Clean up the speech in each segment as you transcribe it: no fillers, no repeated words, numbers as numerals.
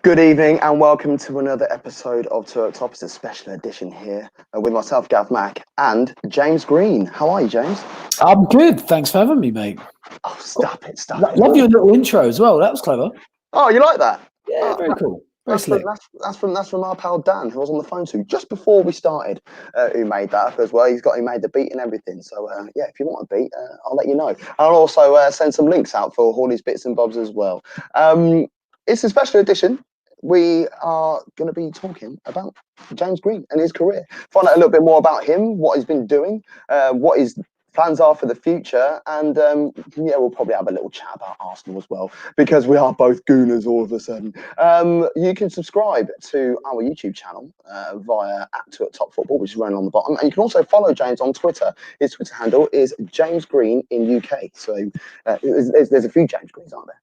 Good evening and welcome to another episode of Two Up Top. It's a special edition here with myself, Gav Mack, and James Green. How are you, James? I'm good. Thanks for having me, mate. Oh, stop it. Love your little intro as well. That was clever. Oh, you like that? Yeah, very cool. Very slick. That's from our pal Dan, who I was on the phone to just before we started, who made that up as well. He made the beat and everything. So yeah, if you want a beat, I'll let you know. I'll also send some links out for all these bits and bobs as well. It's a special edition. We are going to be talking about James Green and his career. Find out a little bit more about him, what he's been doing, what his plans are for the future, and yeah, we'll probably have a little chat about Arsenal as well, because we are both Gooners all of a sudden. You can subscribe to our YouTube channel via @TopFootball, which is running on the bottom, and you can also follow James on Twitter. His Twitter handle is James Green in UK. So there's a few James Greens, aren't there?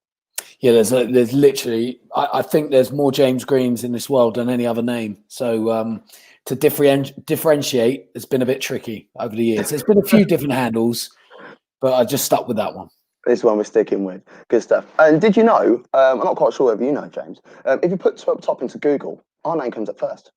Yeah, there's literally, I think there's more James Greens in this world than any other name. So to differentiate, it's been a bit tricky over the years. There's been a few different handles, but I just stuck with that one. This one we're sticking with. Good stuff. And did you know, I'm not quite sure whether you know, James, if you put Two Up Top into Google, our name comes up first.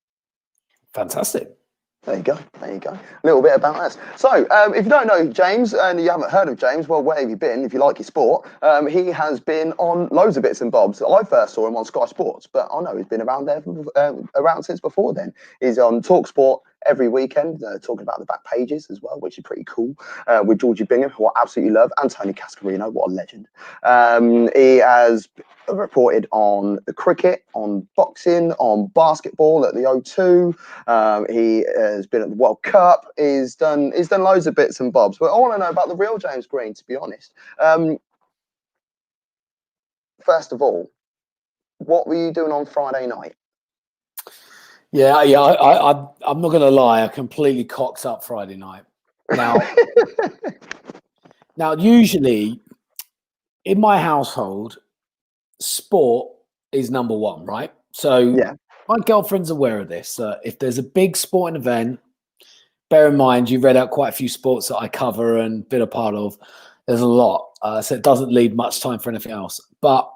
Fantastic. There you go. A little bit about us. So, if you don't know James and you haven't heard of James, well, where have you been? If you like your sport, he has been on loads of bits and bobs. I first saw him on Sky Sports, but I know he's been around there around since before then. He's on talkSPORT every weekend, talking about the back pages as well, which is pretty cool, with Georgie Bingham, who I absolutely love, and Tony Cascarino, what a legend. He has reported on the cricket, on boxing, on basketball at the O2. He has been at the World Cup. He's done loads of bits and bobs. But I want to know about the real James Green, to be honest. First of all, what were you doing on Friday night? Yeah. I'm not going to lie. I completely cocked up Friday night. Now, usually in my household, sport is number one, right? So yeah. My girlfriend's aware of this. If there's a big sporting event, bear in mind, you read out quite a few sports that I cover and been a part of. There's a lot. So it doesn't leave much time for anything else. But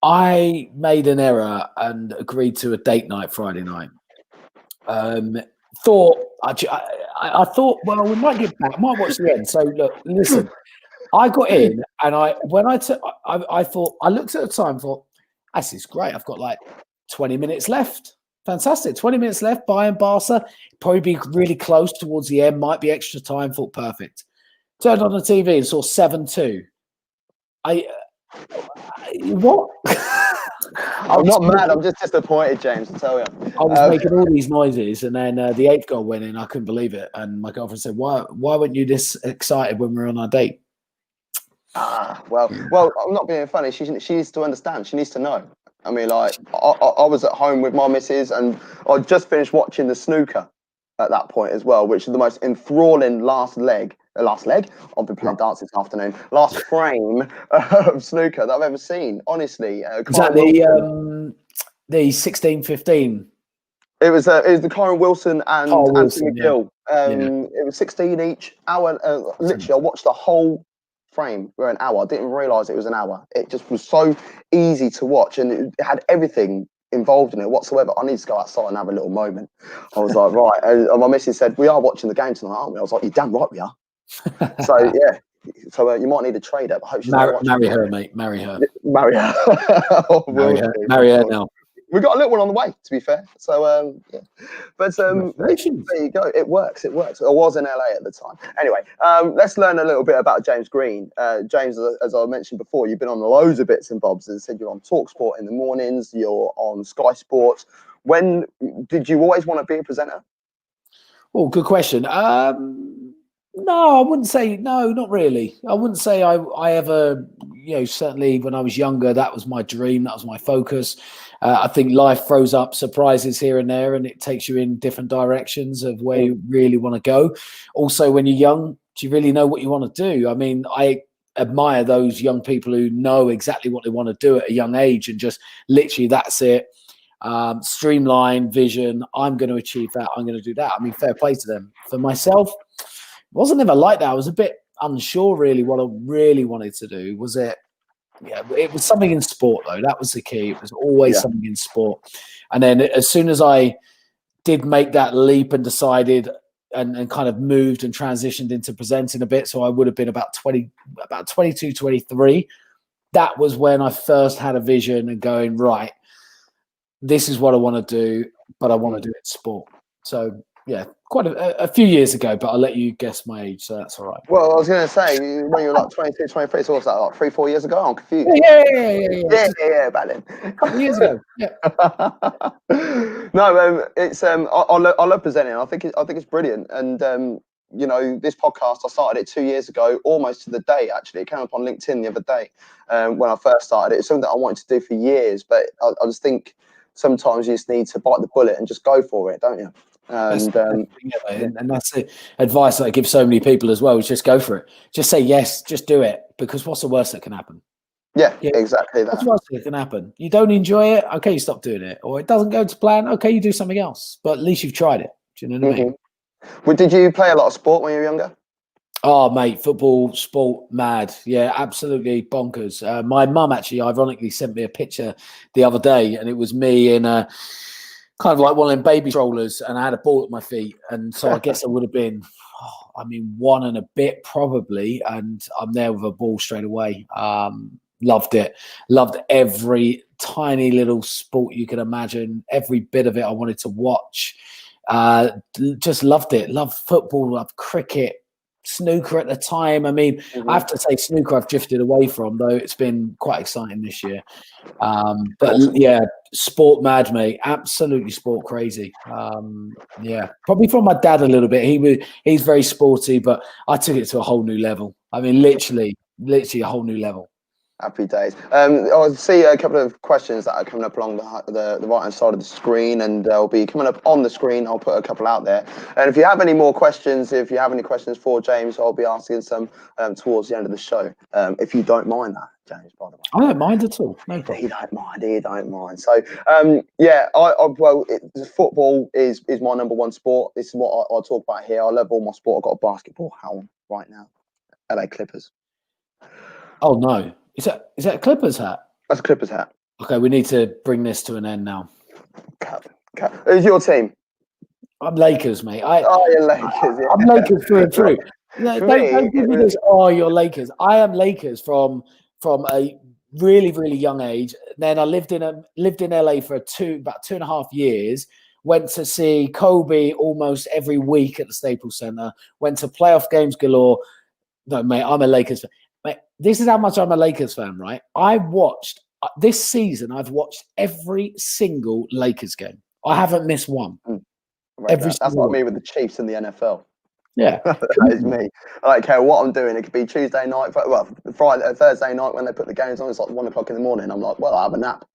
I made an error and agreed to a date night Friday night. I thought, well, we might get back. I might watch the end. So look, listen. I got in and I looked at the time and thought, this is great. I've got like 20 minutes left. Fantastic. 20 minutes left. Bayern Barca. Probably be really close towards the end. Might be extra time. Thought perfect. Turned on the TV and saw 7-2. What? I'm not mad. I'm just disappointed, James, I tell you. I was making all these noises, and then the 8th goal went in. I couldn't believe it. And my girlfriend said, why weren't you this excited when we were on our date? Well, I'm not being funny. She needs to understand. She needs to know. I mean, like, I was at home with my missus, and I just finished watching the snooker at that point as well, which is the most enthralling last leg. I've been playing darts this afternoon. Last frame of snooker that I've ever seen. Honestly, is that the 16-15? It was the Kyron Wilson and Anthony McGill. Yeah. It was 16 each hour. Literally, I watched the whole frame for an hour. I didn't realise it was an hour. It just was so easy to watch, and it had everything involved in it whatsoever. I need to go outside and have a little moment. I was like, right. And my missus said, we are watching the game tonight, aren't we? I was like, you're damn right we are. So yeah. So you might need a trade up. I hope she's marry her, mate. Marry her. Marry her. Marry her now. We got a little one on the way, to be fair. So yeah, but there you go. It works. I was in LA at the time. Anyway, let's learn a little bit about James Green. James, as I mentioned before, you've been on loads of bits and bobs. As I said, you're on talkSPORT in the mornings. You're on Sky Sports. When did you always want to be a presenter? Oh, good question. No, I wouldn't say no, not really. I wouldn't say I ever, certainly when I was younger, that was my dream. That was my focus. I think life throws up surprises here and there, and it takes you in different directions of where you really want to go. Also, when you're young, do you really know what you want to do? I mean, I admire those young people who know exactly what they want to do at a young age and just literally that's it. Streamline vision. I'm going to achieve that. I'm going to do that. I mean, fair play to them. For myself, it wasn't ever like that. I was a bit unsure really what I really wanted to do. Was it Yeah, it was something in sport though. That was the key. It was always something in sport. And then as soon as I did make that leap and decided and kind of moved and transitioned into presenting a bit, so I would have been about 22, 23. That was when I first had a vision and going, right, this is what I want to do, but I want to do it in sport. So yeah, quite a few years ago, but I'll let you guess my age, so that's all right. Well, I was going to say, when you were like 22, 23, so what's that, like 3-4 years ago? I'm confused. Yeah, back then. A couple of years ago. Yeah. No, it's I love presenting. I think it's brilliant, and you know, this podcast, I started it 2 years ago, almost to the day. Actually, it came up on LinkedIn the other day when I first started it. It's something that I wanted to do for years, but I just think sometimes you just need to bite the bullet and just go for it, don't you? And that's the advice that I give so many people as well, is just go for it. Just say yes, just do it, because what's the worst that can happen? Yeah, exactly that. What's the worst that can happen? You don't enjoy it, okay, you stop doing it. Or it doesn't go to plan, okay, you do something else. But at least you've tried it. Do you know what I mean? Well, did you play a lot of sport when you were younger? Oh, mate, football, sport, mad. Yeah, absolutely bonkers. My mum actually, ironically, sent me a picture the other day, and it was me in a kind of like one of them baby strollers, and I had a ball at my feet. And so I guess I would have been, one and a bit probably, and I'm there with a ball straight away. Loved it. Loved every tiny little sport you could imagine. Every bit of it I wanted to watch. Just loved it. Loved football, loved cricket, snooker at the time. I mean, I have to say snooker I've drifted away from, though it's been quite exciting this year. But yeah, sport mad, mate. Absolutely sport crazy. Yeah, probably from my dad a little bit. He's very sporty, but I took it to a whole new level. I mean, literally a whole new level. Happy days. I see a couple of questions that are coming up along the right-hand side of the screen, and they'll be coming up on the screen. I'll put a couple out there. And if you have any more questions, if you have any questions for James, I'll be asking some towards the end of the show. If you don't mind that, James, by the way. I don't mind at all. No problem. He don't mind. So, yeah, football is my number one sport. This is what I talk about here. I love all my sport. I've got a basketball hat on right now. LA Clippers. Oh, no. Is that a Clippers hat? That's a Clippers hat. Okay, we need to bring this to an end now. Who's your team? I'm Lakers, mate. You're Lakers. Yeah. I'm Lakers through and through. No, don't give me this. Oh, you're Lakers. I am Lakers from a really, really young age. Then I lived in LA for about 2.5 years. Went to see Kobe almost every week at the Staples Center. Went to playoff games galore. No, mate, I'm a Lakers fan. Mate, this is how much I'm a Lakers fan, right? I watched this season. I've watched every single Lakers game. I haven't missed one. That's like me with the Chiefs in the NFL. Yeah, that is me. I don't care what I'm doing. It could be Tuesday night, Thursday night when they put the games on. It's like 1 o'clock in the morning. I'm like, well, I have a nap.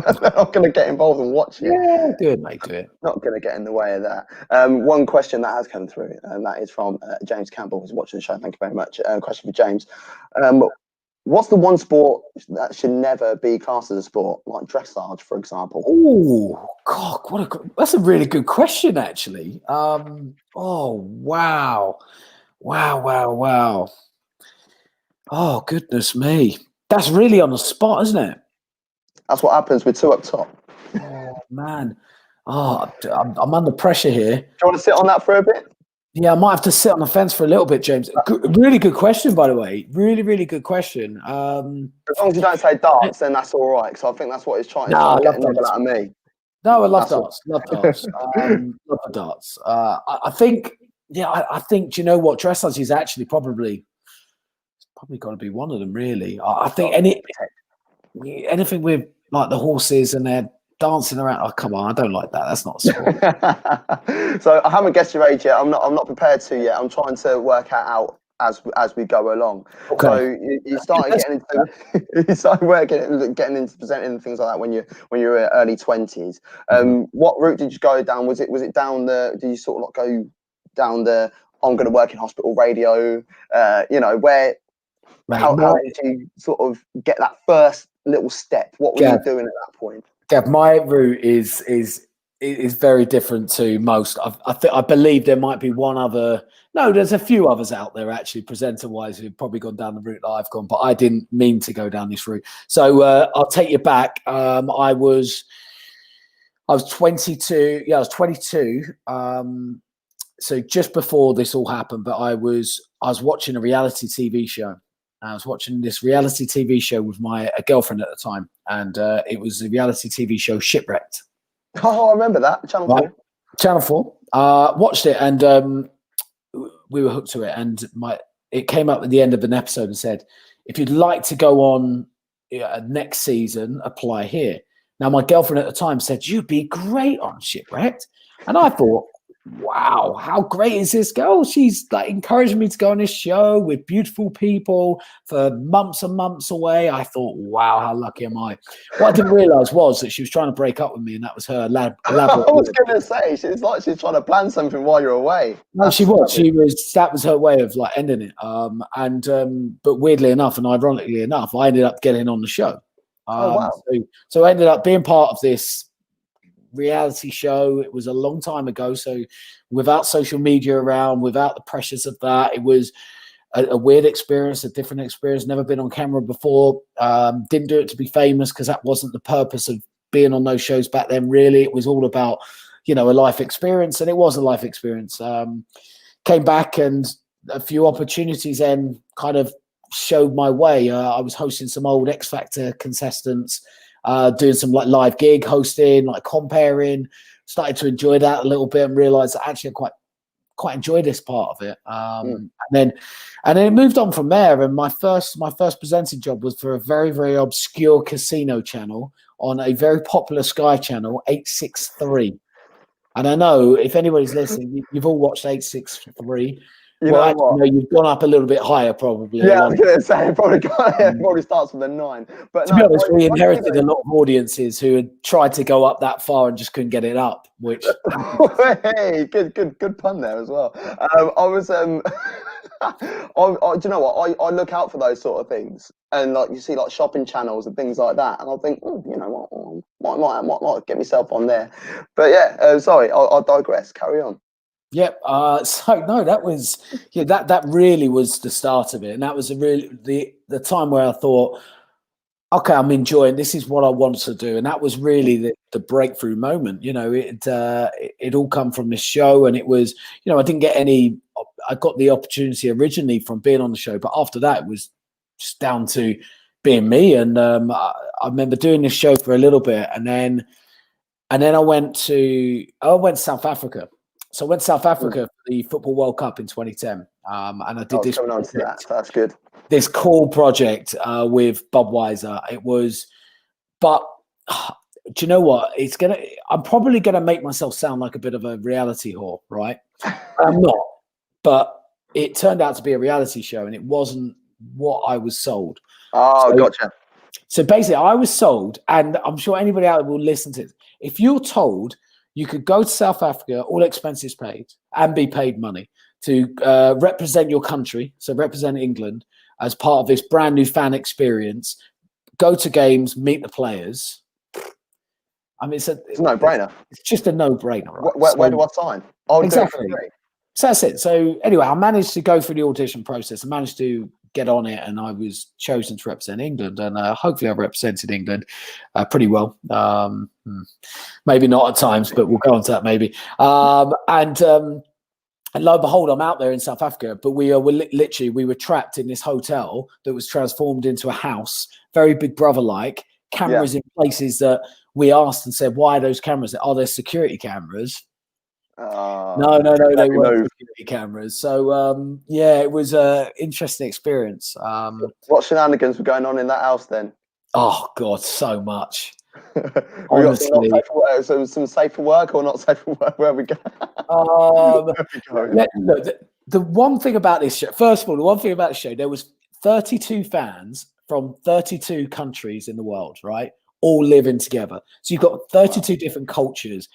I'm not going to get involved and watch it. Yeah, do it, mate. Do it. Not going to get in the way of that. One question that has come through, and that is from James Campbell, who's watching the show. Thank you very much. Question for James. What's the one sport that should never be classed as a sport, like dressage, for example? Oh, God, that's a really good question, actually. Oh, wow. Oh, goodness me. That's really on the spot, isn't it? That's what happens with two up top. Oh, man. Oh, I'm under pressure here. Do you want to sit on that for a bit? Yeah, I might have to sit on the fence for a little bit, James. Really good question, by the way. Really, really good question. As long as you don't say darts, then that's all right. Because I think that's what he's trying to get out of me. No, I love darts. Love darts. Love the darts. I think, do you know what? Dressage is actually probably got to be one of them, really. I think anything with like the horses and they're dancing around. Oh, come on! I don't like that. That's not a sport. So I haven't guessed your age yet. I'm not prepared to yet. I'm trying to work out as we go along. Okay. So you started getting into presenting things like that when you were early 20s. What route did you go down? Was it down the? Did you sort of like go down the? I'm going to work in hospital radio. Where. How did you sort of get that first little step? What were you doing at that point? Gav, my route is is very different to most. I believe there might be one other. No, there's a few others out there actually, presenter-wise, who've probably gone down the route that I've gone, but I didn't mean to go down this route. So I'll take you back. I was 22. Yeah, I was 22. So just before this all happened, but I was watching a reality TV show. I was watching this reality TV show with a girlfriend at the time, and it was a reality TV show, Shipwrecked. Oh, I remember that. Channel 4. Channel 4. Watched it, and we were hooked to it. And it came up at the end of an episode and said, if you'd like to go on next season, apply here. Now, my girlfriend at the time said, you'd be great on Shipwrecked. And I thought, wow, how great is this girl? She's like encouraging me to go on this show with beautiful people for months and months away. I thought, wow, how lucky am I? What I didn't realize was that she was trying to break up with me, and that was her elaborate. I was going to say, it's like she's trying to plan something while you're away. No, she was. That was her way of like ending it. But weirdly enough, and ironically enough, I ended up getting on the show. Wow. So I ended up being part of this reality show. It was a long time ago, so without social media around, without the pressures of that, it was a weird experience, a different experience. Never been on camera before. Didn't do it to be famous, because that wasn't the purpose of being on those shows back then. Really, it was all about a life experience, and it was a life experience. Came back, and a few opportunities then kind of showed my way. I was hosting some old X Factor contestants, doing some like live gig hosting, like comparing. Started to enjoy that a little bit, and realized that actually I quite enjoy this part of it. And then it moved on from there. And my first presenting job was for a very, very obscure casino channel on a very popular Sky channel, 863. And I know if anybody's listening, you've all watched 863. You've gone up a little bit higher, probably. Yeah, I was going to say, it probably starts with a 9. But to be honest, we inherited a lot of audiences who had tried to go up that far and just couldn't get it up. Which, hey, good pun there as well. I was, do you know what? I look out for those sort of things, and like you see, like shopping channels and things like that, and I think, you know what, might get myself on there. But yeah, sorry, I'll digress. Carry on. Yep. So no, that was that really was the start of it, and that was the time where I thought, okay, I'm enjoying this. Is what I want to do, and that was really the breakthrough moment. It all come from this show, and it was I didn't get any. I got the opportunity originally from being on the show, but after that, it was just down to being me. And I remember doing this show for a little bit, and then I went to South Africa. So I went to South Africa for the Football World Cup in 2010, and I did this. Coming on to that. That's good. This cool project with Budweiser. It was, but do you know what? I'm probably gonna make myself sound like a bit of a reality whore, right? I'm not, but it turned out to be a reality show, and it wasn't what I was sold. Oh, gotcha. So basically, I was sold, and I'm sure anybody out there will listen to it. If you're told you could go to South Africa, all expenses paid, and be paid money to represent your country, so represent England as part of this brand new fan experience, go to games, meet the players. I mean, it's a no-brainer. It's just a no-brainer. Right? Where do I sign? Exactly. So that's it. So anyway, I managed to go through the audition process. I managed to get on it, and I was chosen to represent England, and hopefully I represented England pretty well. Maybe not at times, but we'll go on to that maybe. And lo and behold, I'm out there in South Africa, but we were trapped in this hotel that was transformed into a house, very Big Brother-like, cameras in places that we asked and said, why are those cameras? Are there security cameras? No, they weren't security cameras. So it was an interesting experience. What shenanigans were going on in that house then? Oh God, so much. Honestly, some safe for work or not safe for work? Where we go? Look, the one thing about this show, first of all, the one thing about the show, there was 32 fans from 32 countries in the world, right? All living together. So you've got 32 different cultures.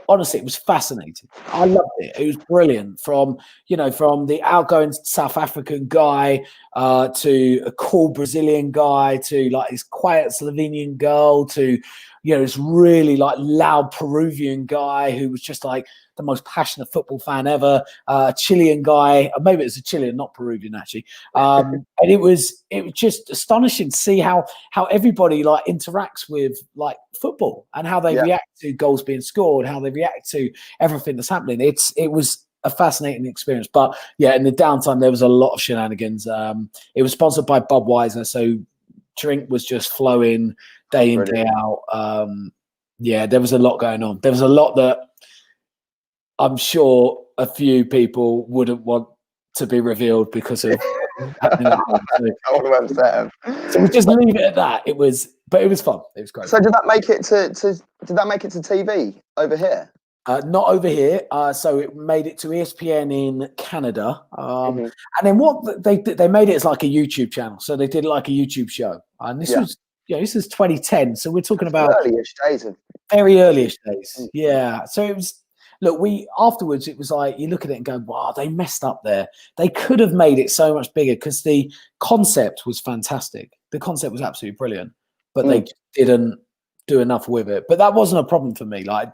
Honestly, it was fascinating. I loved it. It was brilliant. From the outgoing South African guy to a cool Brazilian guy to like this quiet Slovenian girl to this really like loud Peruvian guy who was just like the most passionate football fan ever, a Chilean guy, or maybe it was a Chilean, not Peruvian actually. And it was just astonishing to see how everybody like interacts with like football and how they react to goals being scored, how they react to everything that's happening. It was a fascinating experience. But yeah, in the downtime, there was a lot of shenanigans. It was sponsored by Budweiser, so drink was just flowing day in, day out. There was a lot going on. There was a lot that I'm sure a few people wouldn't want to be revealed because of happening at home. So we just leave it at that. It was fun. It was great. So did that make it to TV over here? Not over here. So it made it to ESPN in Canada. And then what they made it as like a YouTube channel. So they did like a YouTube show. And this was this is 2010. So we're talking about very early-ish days. Yeah. So it was. Look, afterwards it was like you look at it and go, wow, they messed up there. They could have made it so much bigger because the concept was fantastic. The concept was absolutely brilliant, but they didn't do enough with it. But that wasn't a problem for me. Like, I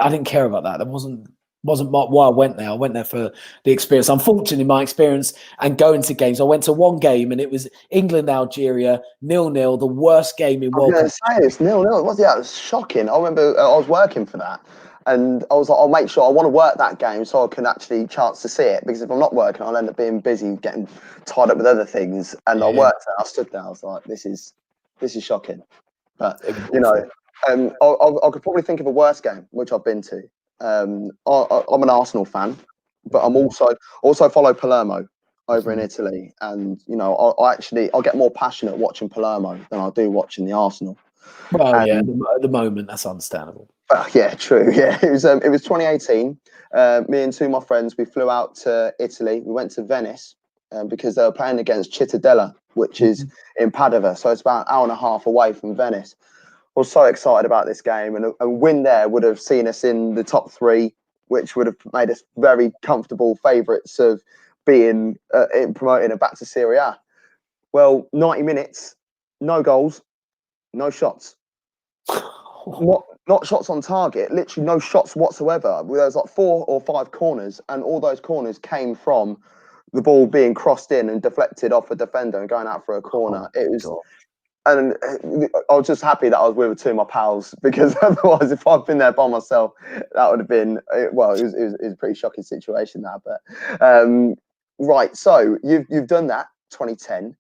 didn't care about that. That wasn't why I went there. I went there for the experience. Unfortunately, my experience and going to games, I went to one game and it was England-Algeria 0-0, the worst game in World Cup. I was going to say, it's 0-0. It was shocking. I remember I was working for that. And I was like, I'll make sure I want to work that game so I can actually chance to see it. Because if I'm not working, I'll end up being busy, getting tied up with other things. And I worked there. I stood there. I was like, this is shocking. But, I could probably think of a worse game, which I've been to. I'm an Arsenal fan, but I'm also follow Palermo over in Italy. And, I'll get more passionate watching Palermo than I do watching the Arsenal. Well, at the moment, that's understandable. Yeah, true. Yeah, it was 2018. Me and two of my friends, we flew out to Italy. We went to Venice because they were playing against Cittadella, which is in Padova. So it's about an hour and a half away from Venice. I was so excited about this game, and a win there would have seen us in the top three, which would have made us very comfortable favourites of being promoted and back to Serie A. Well, 90 minutes, no goals, no shots. Not shots on target, literally no shots whatsoever. There was like 4 or 5 corners, and all those corners came from the ball being crossed in and deflected off a defender and going out for a corner. And I was just happy that I was with 2 of my pals, because otherwise, if I'd been there by myself, that would have been it was a pretty shocking situation there. But right, so you've done that 2010.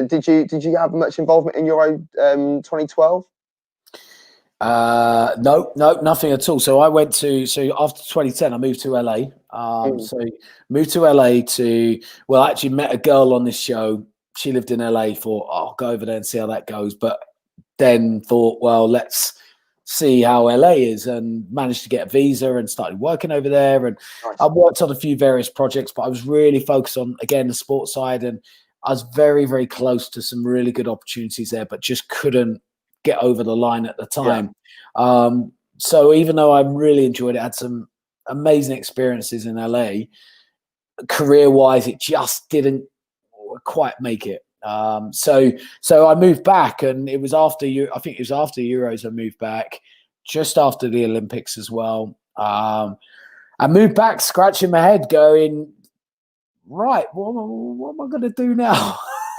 Did you have much involvement in Euro 2012? No, nothing at all. So after 2010, I moved to LA. So moved to LA actually met a girl on this show. She lived in LA. I'll go over there and see how that goes. But then thought, well, let's see how LA is, and managed to get a visa and started working over there. And I worked on a few various projects, but I was really focused on, again, the sports side. And I was very, very close to some really good opportunities there, but just couldn't get over the line at the time. So even though I really enjoyed it, had some amazing experiences in LA, career-wise, it just didn't quite make it. So I moved back, and it was after Euros I moved back, just after the Olympics as well. I moved back scratching my head going, right, what am I going to do now?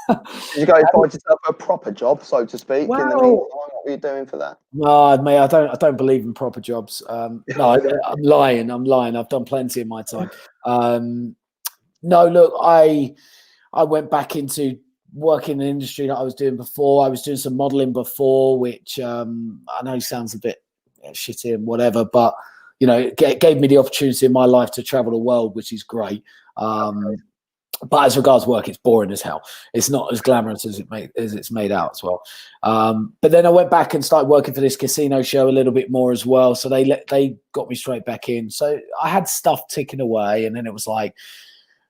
Did you go find yourself a proper job, so to speak? Well, in the meantime, what were you doing for that? No, mate, I don't believe in proper jobs. No, I'm lying. I've done plenty in my time. No, look, I went back into working in the industry that I was doing before. I was doing some modeling before, which I know sounds a bit shitty and whatever, but it gave me the opportunity in my life to travel the world, which is great. But as regards work, it's boring as hell. It's not as glamorous as it's made out as well. But then I went back and started working for this casino show a little bit more as well. So they got me straight back in. So I had stuff ticking away, and then it was like,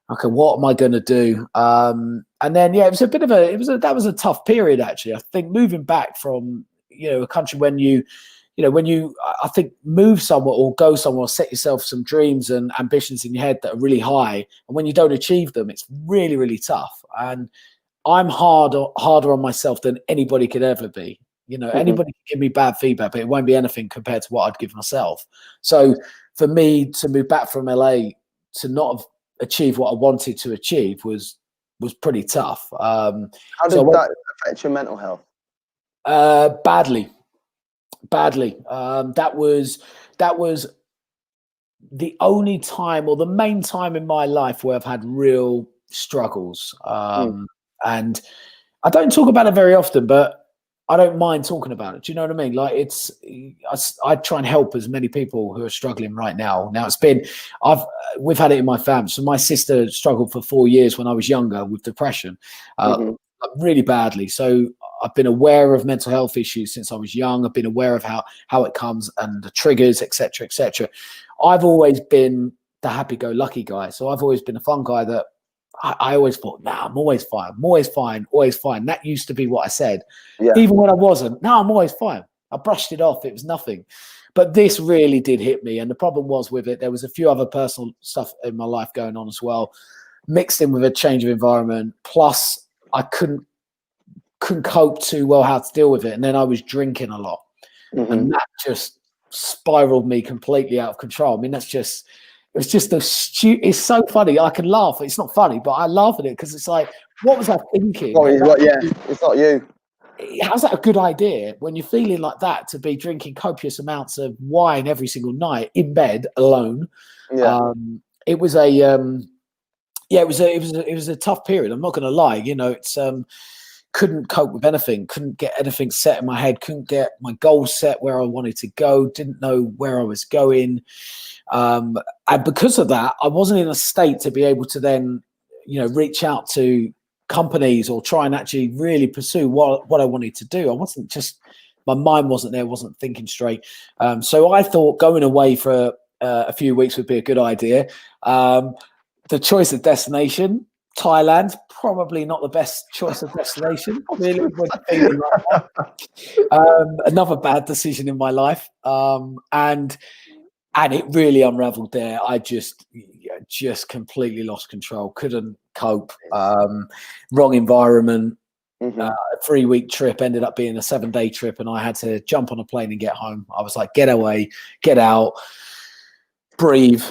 okay, what am I going to do? And then it was that was a tough period actually. I think moving back from a country when you I think move somewhere or go somewhere, set yourself some dreams and ambitions in your head that are really high, and when you don't achieve them, it's really, really tough. And I'm harder on myself than anybody could ever be. You know, anybody can give me bad feedback, but it won't be anything compared to what I'd give myself. So for me to move back from LA to not have achieved what I wanted to achieve was pretty tough. How did that affect your mental health? Badly. That was the only time, or the main time in my life where I've had real struggles. And I don't talk about it very often, but I don't mind talking about it. Do you know what I mean? Like I try and help as many people who are struggling right now. Now we've had it in my family. So my sister struggled for 4 years when I was younger with depression, really badly. So I've been aware of mental health issues since I was young. I've been aware of how it comes and the triggers, etc., etc. I've always been the happy-go-lucky guy. So I've always been a fun guy that I always thought, I'm always fine. That used to be what I said. Yeah. Even when I wasn't, I'm always fine. I brushed it off. It was nothing. But this really did hit me. And the problem was with it, there was a few other personal stuff in my life going on as well, mixed in with a change of environment. Plus, I couldn't cope too well how to deal with it. And then I was drinking a lot. And that just spiraled me completely out of control. I mean, it's so funny. I can laugh. It's not funny, but I laugh at it because it's like, what was I thinking? It's not you. How's that a good idea when you're feeling like that, to be drinking copious amounts of wine every single night in bed alone? Yeah. It was a tough period. I'm not going to lie. You know, it's couldn't cope with anything, couldn't get anything set in my head, couldn't get my goals set where I wanted to go, didn't know where I was going. And because of that, I wasn't in a state to be able to then, reach out to companies or try and actually really pursue what I wanted to do. I wasn't just, my mind wasn't there, wasn't thinking straight. So I thought going away for a few weeks would be a good idea. The choice of destination, Thailand, probably not the best choice of destination. Really, when feeling like that. Another bad decision in my life, and it really unraveled there. I just completely lost control. Couldn't cope. Wrong environment. A 3-week trip ended up being a 7-day trip, and I had to jump on a plane and get home. I was like, get away, get out, breathe.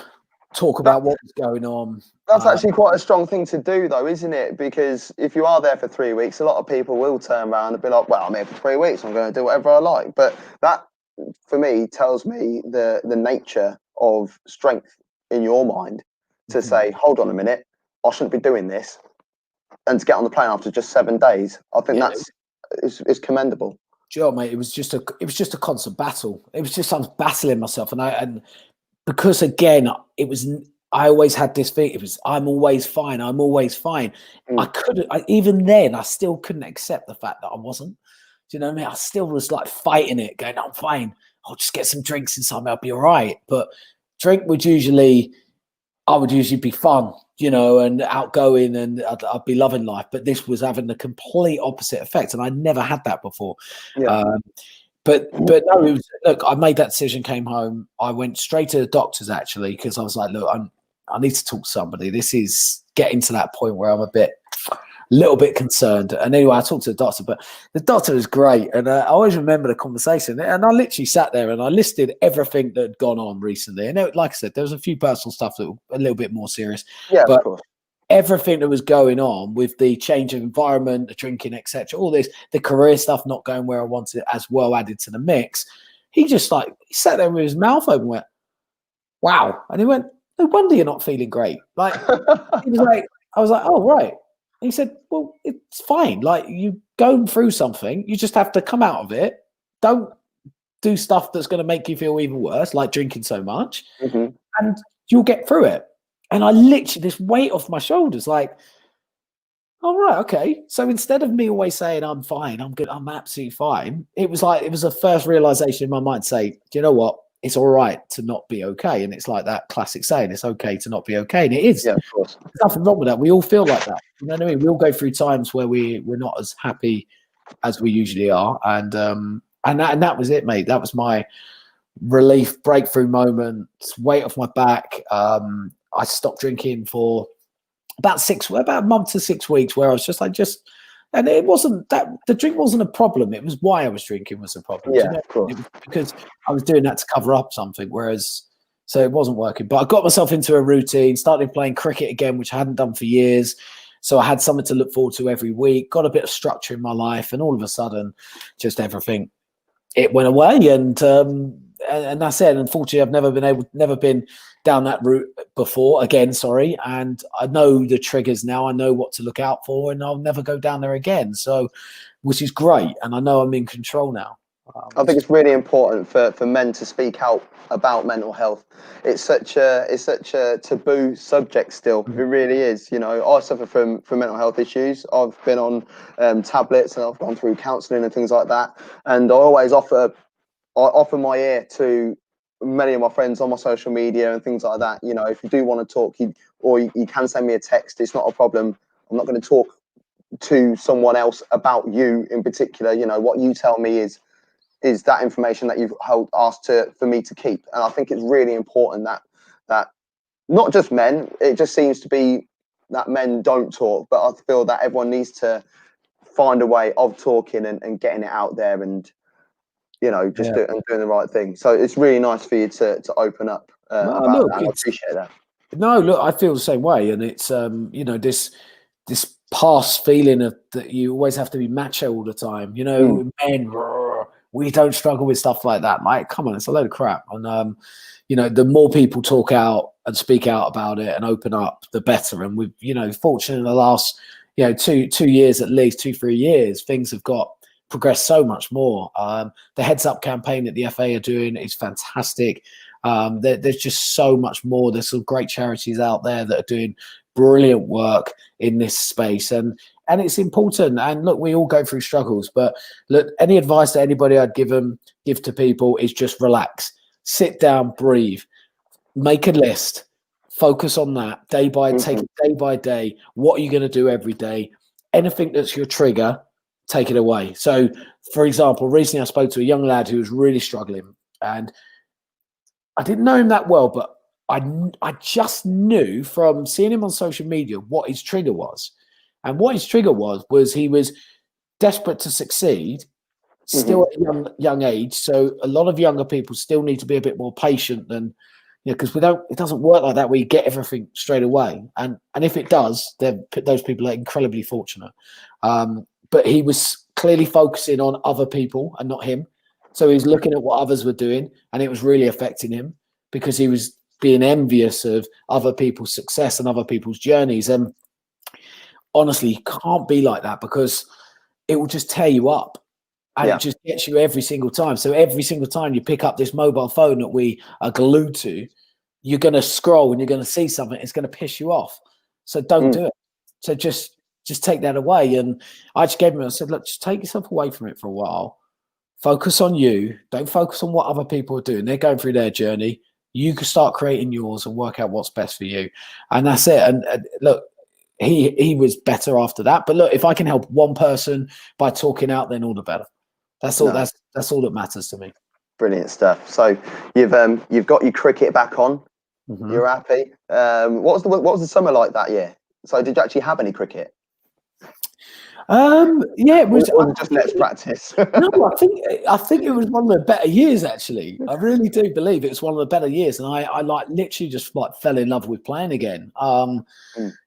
Talk about what was going on. That's actually quite a strong thing to do, though, isn't it? Because if you are there for 3 weeks, a lot of people will turn around and be like, well, I'm here for 3 weeks, I'm going to do whatever I like. But that, for me, tells me the nature of strength in your mind to say, hold on a minute, I shouldn't be doing this. And to get on the plane after just 7 days, I think it's commendable. Sure, mate. It was just a constant battle. It was just I was battling myself, and because again, I always had this thing. It was I'm always fine. I couldn't. Even then, I still couldn't accept the fact that I wasn't. Do you know what I mean? I still was like fighting it, going, "I'm fine. I'll just get some drinks inside me. I'll be all right." But drink would usually be fun, and outgoing, and I'd be loving life. But this was having the complete opposite effect, and I never had that before. Yeah. But no, it was, look, I made that decision, came home. I went straight to the doctors, actually, because I was like, look, I need to talk to somebody. This is getting to that point where I'm a little bit concerned. And anyway, I talked to the doctor, but the doctor was great. And I always remember the conversation. And I literally sat there and I listed everything that had gone on recently. And like I said, there was a few personal stuff that were a little bit more serious. Yeah, but of course. Everything that was going on with the change of environment, the drinking, etc., all this, the career stuff not going where I wanted it as well added to the mix. He just he sat there with his mouth open and went, wow. And he went, no wonder you're not feeling great. Like, he was like, I was like, oh, right. And he said, well, it's fine. Like, you go through something, you just have to come out of it. Don't do stuff that's going to make you feel even worse, like drinking so much, and you'll get through it. And I literally, this weight off my shoulders, like, all right, okay. So instead of me always saying, I'm fine, I'm good, I'm absolutely fine, it was the first realization in my mind to say, do you know what? It's all right to not be okay. And it's like that classic saying, it's okay to not be okay. And it is. Yeah, of course. There's nothing wrong with that. We all feel like that. You know what I mean? We all go through times where we're not as happy as we usually are. And that was it, mate. That was my relief, breakthrough moment, weight off my back. I stopped drinking for about a month to 6 weeks, where I was just like, just And it wasn't that the drink wasn't a problem. It was why I was drinking was a problem. Yeah, You know? of course. It was because I was doing that to cover up something. So it wasn't working. But I got myself into a routine, started playing cricket again, which I hadn't done for years. So I had something to look forward to every week, got a bit of structure in my life, and all of a sudden, just everything, it went away. And that's it. Unfortunately, I've never been down that route before again, sorry. And I know the triggers now. I know what to look out for, and I'll never go down there again. So, which is great. And I know I'm in control now. I think it's really important for men to speak out about mental health. It's such a taboo subject still. It really is. You know, I suffer from mental health issues. I've been on tablets and I've gone through counselling and things like that. And I always offer my ear to many of my friends on my social media and things like that. You know, if you do want to talk, you can send me a text. It's not a problem. I'm not going to talk to someone else about you in particular. You know, what you tell me is that information that you've asked for me to keep. And I think it's really important that not just men, it just seems to be that men don't talk, but I feel that everyone needs to find a way of talking and getting it out there and, you know, just doing the right thing. So it's really nice for you to open up about that. I appreciate that. No, look, I feel the same way. And it's, you know, this past feeling of that you always have to be macho all the time. You know, men, we don't struggle with stuff like that, mate. Come on, it's a load of crap. And, you know, the more people talk out and speak out about it and open up, the better. And we've, you know, fortunately in the last, you know, 2 years, at least 2-3 years, things have progressed so much more. The Heads Up campaign that the FA are doing is fantastic. There's just so much more. There's some great charities out there that are doing brilliant work in this space. And it's important. And look, we all go through struggles, but look, any advice that anybody I'd give to people is just relax, sit down, breathe, make a list, focus on that day by day. What are you going to do every day? Anything that's your trigger, take it away. So, for example, recently I spoke to a young lad who was really struggling, and I didn't know him that well, but I just knew from seeing him on social media what his trigger was. And what his trigger was he was desperate to succeed, still at a young age. So a lot of younger people still need to be a bit more patient than, you know, because it doesn't work like that where you get everything straight away. And if it does, then those people are incredibly fortunate. But he was clearly focusing on other people and not him. So he was looking at what others were doing, and it was really affecting him because he was being envious of other people's success and other people's journeys. And honestly, you can't be like that because it will just tear you up. And it just gets you every single time. So every single time you pick up this mobile phone that we are glued to, you're going to scroll and you're going to see something. It's going to piss you off. So don't do it. So just take that away. And I just gave him, I said, look, just take yourself away from it for a while. Focus on you. Don't focus on what other people are doing. They're going through their journey. You can start creating yours and work out what's best for you. And that's it. And look, he was better after that. But look, if I can help one person by talking out, then all the better. That's all. No. That's all that matters to me. Brilliant stuff. So you've got your cricket back on. You're happy. What was the summer like that year? So did you actually have any cricket? Yeah, it was. Or just let's practice. No, I think it was one of the better years. Actually, I really do believe it was one of the better years, and I like literally just like fell in love with playing again.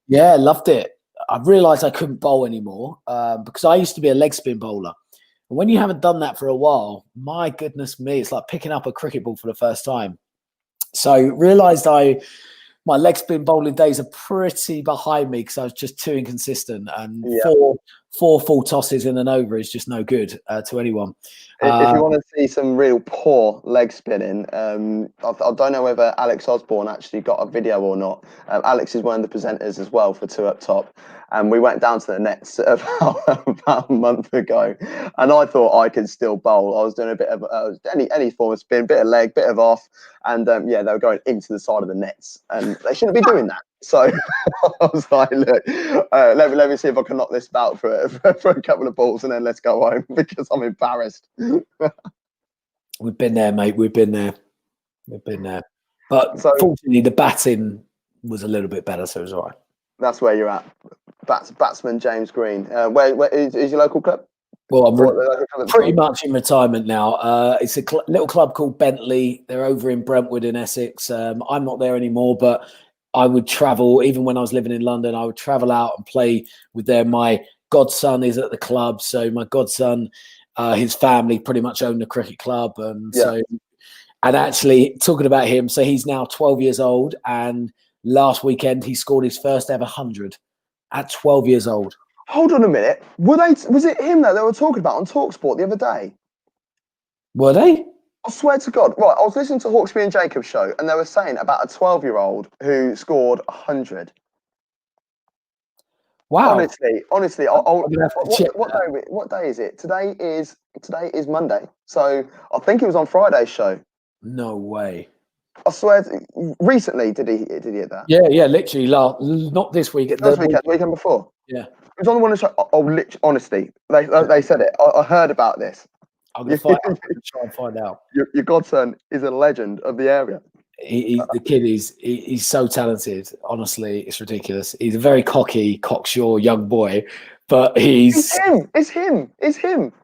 Yeah, loved it. I realised I couldn't bowl anymore because I used to be a leg spin bowler. And when you haven't done that for a while, my goodness me, it's like picking up a cricket ball for the first time. So realised my leg spin bowling days are pretty behind me because I was just too inconsistent, and four full tosses in an over is just no good to anyone. If you want to see some real poor leg spinning, I don't know whether Alex Osborne actually got a video or not. Alex is one of the presenters as well for Two Up Top. And we went down to the nets about a month ago, and I thought I could still bowl. I was doing a bit of any form of spin, bit of leg, bit of off, and they were going into the side of the nets, and they shouldn't be doing that. So I was like, look, let me see if I can knock this about for a couple of balls, and then let's go home because I'm embarrassed. We've been there, mate. We've been there. But fortunately, the batting was a little bit better, so it was all right. That's where you're at. batsman James Green. Where is your local club? Well, I'm pretty much in retirement now. It's a little club called Bentley. They're over in Brentwood in Essex. I'm not there anymore, but I would travel. Even when I was living in London, I would travel out and play with them. My godson is at the club. So my godson, his family pretty much own the cricket club. And actually, talking about him, so he's now 12 years old. And last weekend, he scored his first ever 100 at 12 years old. Hold on a minute. Was it him that they were talking about on talkSPORT the other day? Were they? I swear to God. Right, I was listening to Hawksby and Jacob's show, and they were saying about a 12-year-old who scored 100. Wow. Honestly, what day is it? Today is Monday. So I think it was on Friday's show. No way. I swear. Recently, did he hit that? Yeah, literally. Not this week. The weekend before. Yeah. It was on the one show. Honestly, they said it. I heard about this. I'm going to try and find out. Your godson is a legend of the area. The kid he's so talented. Honestly, it's ridiculous. He's a very cocksure young boy, but It's him.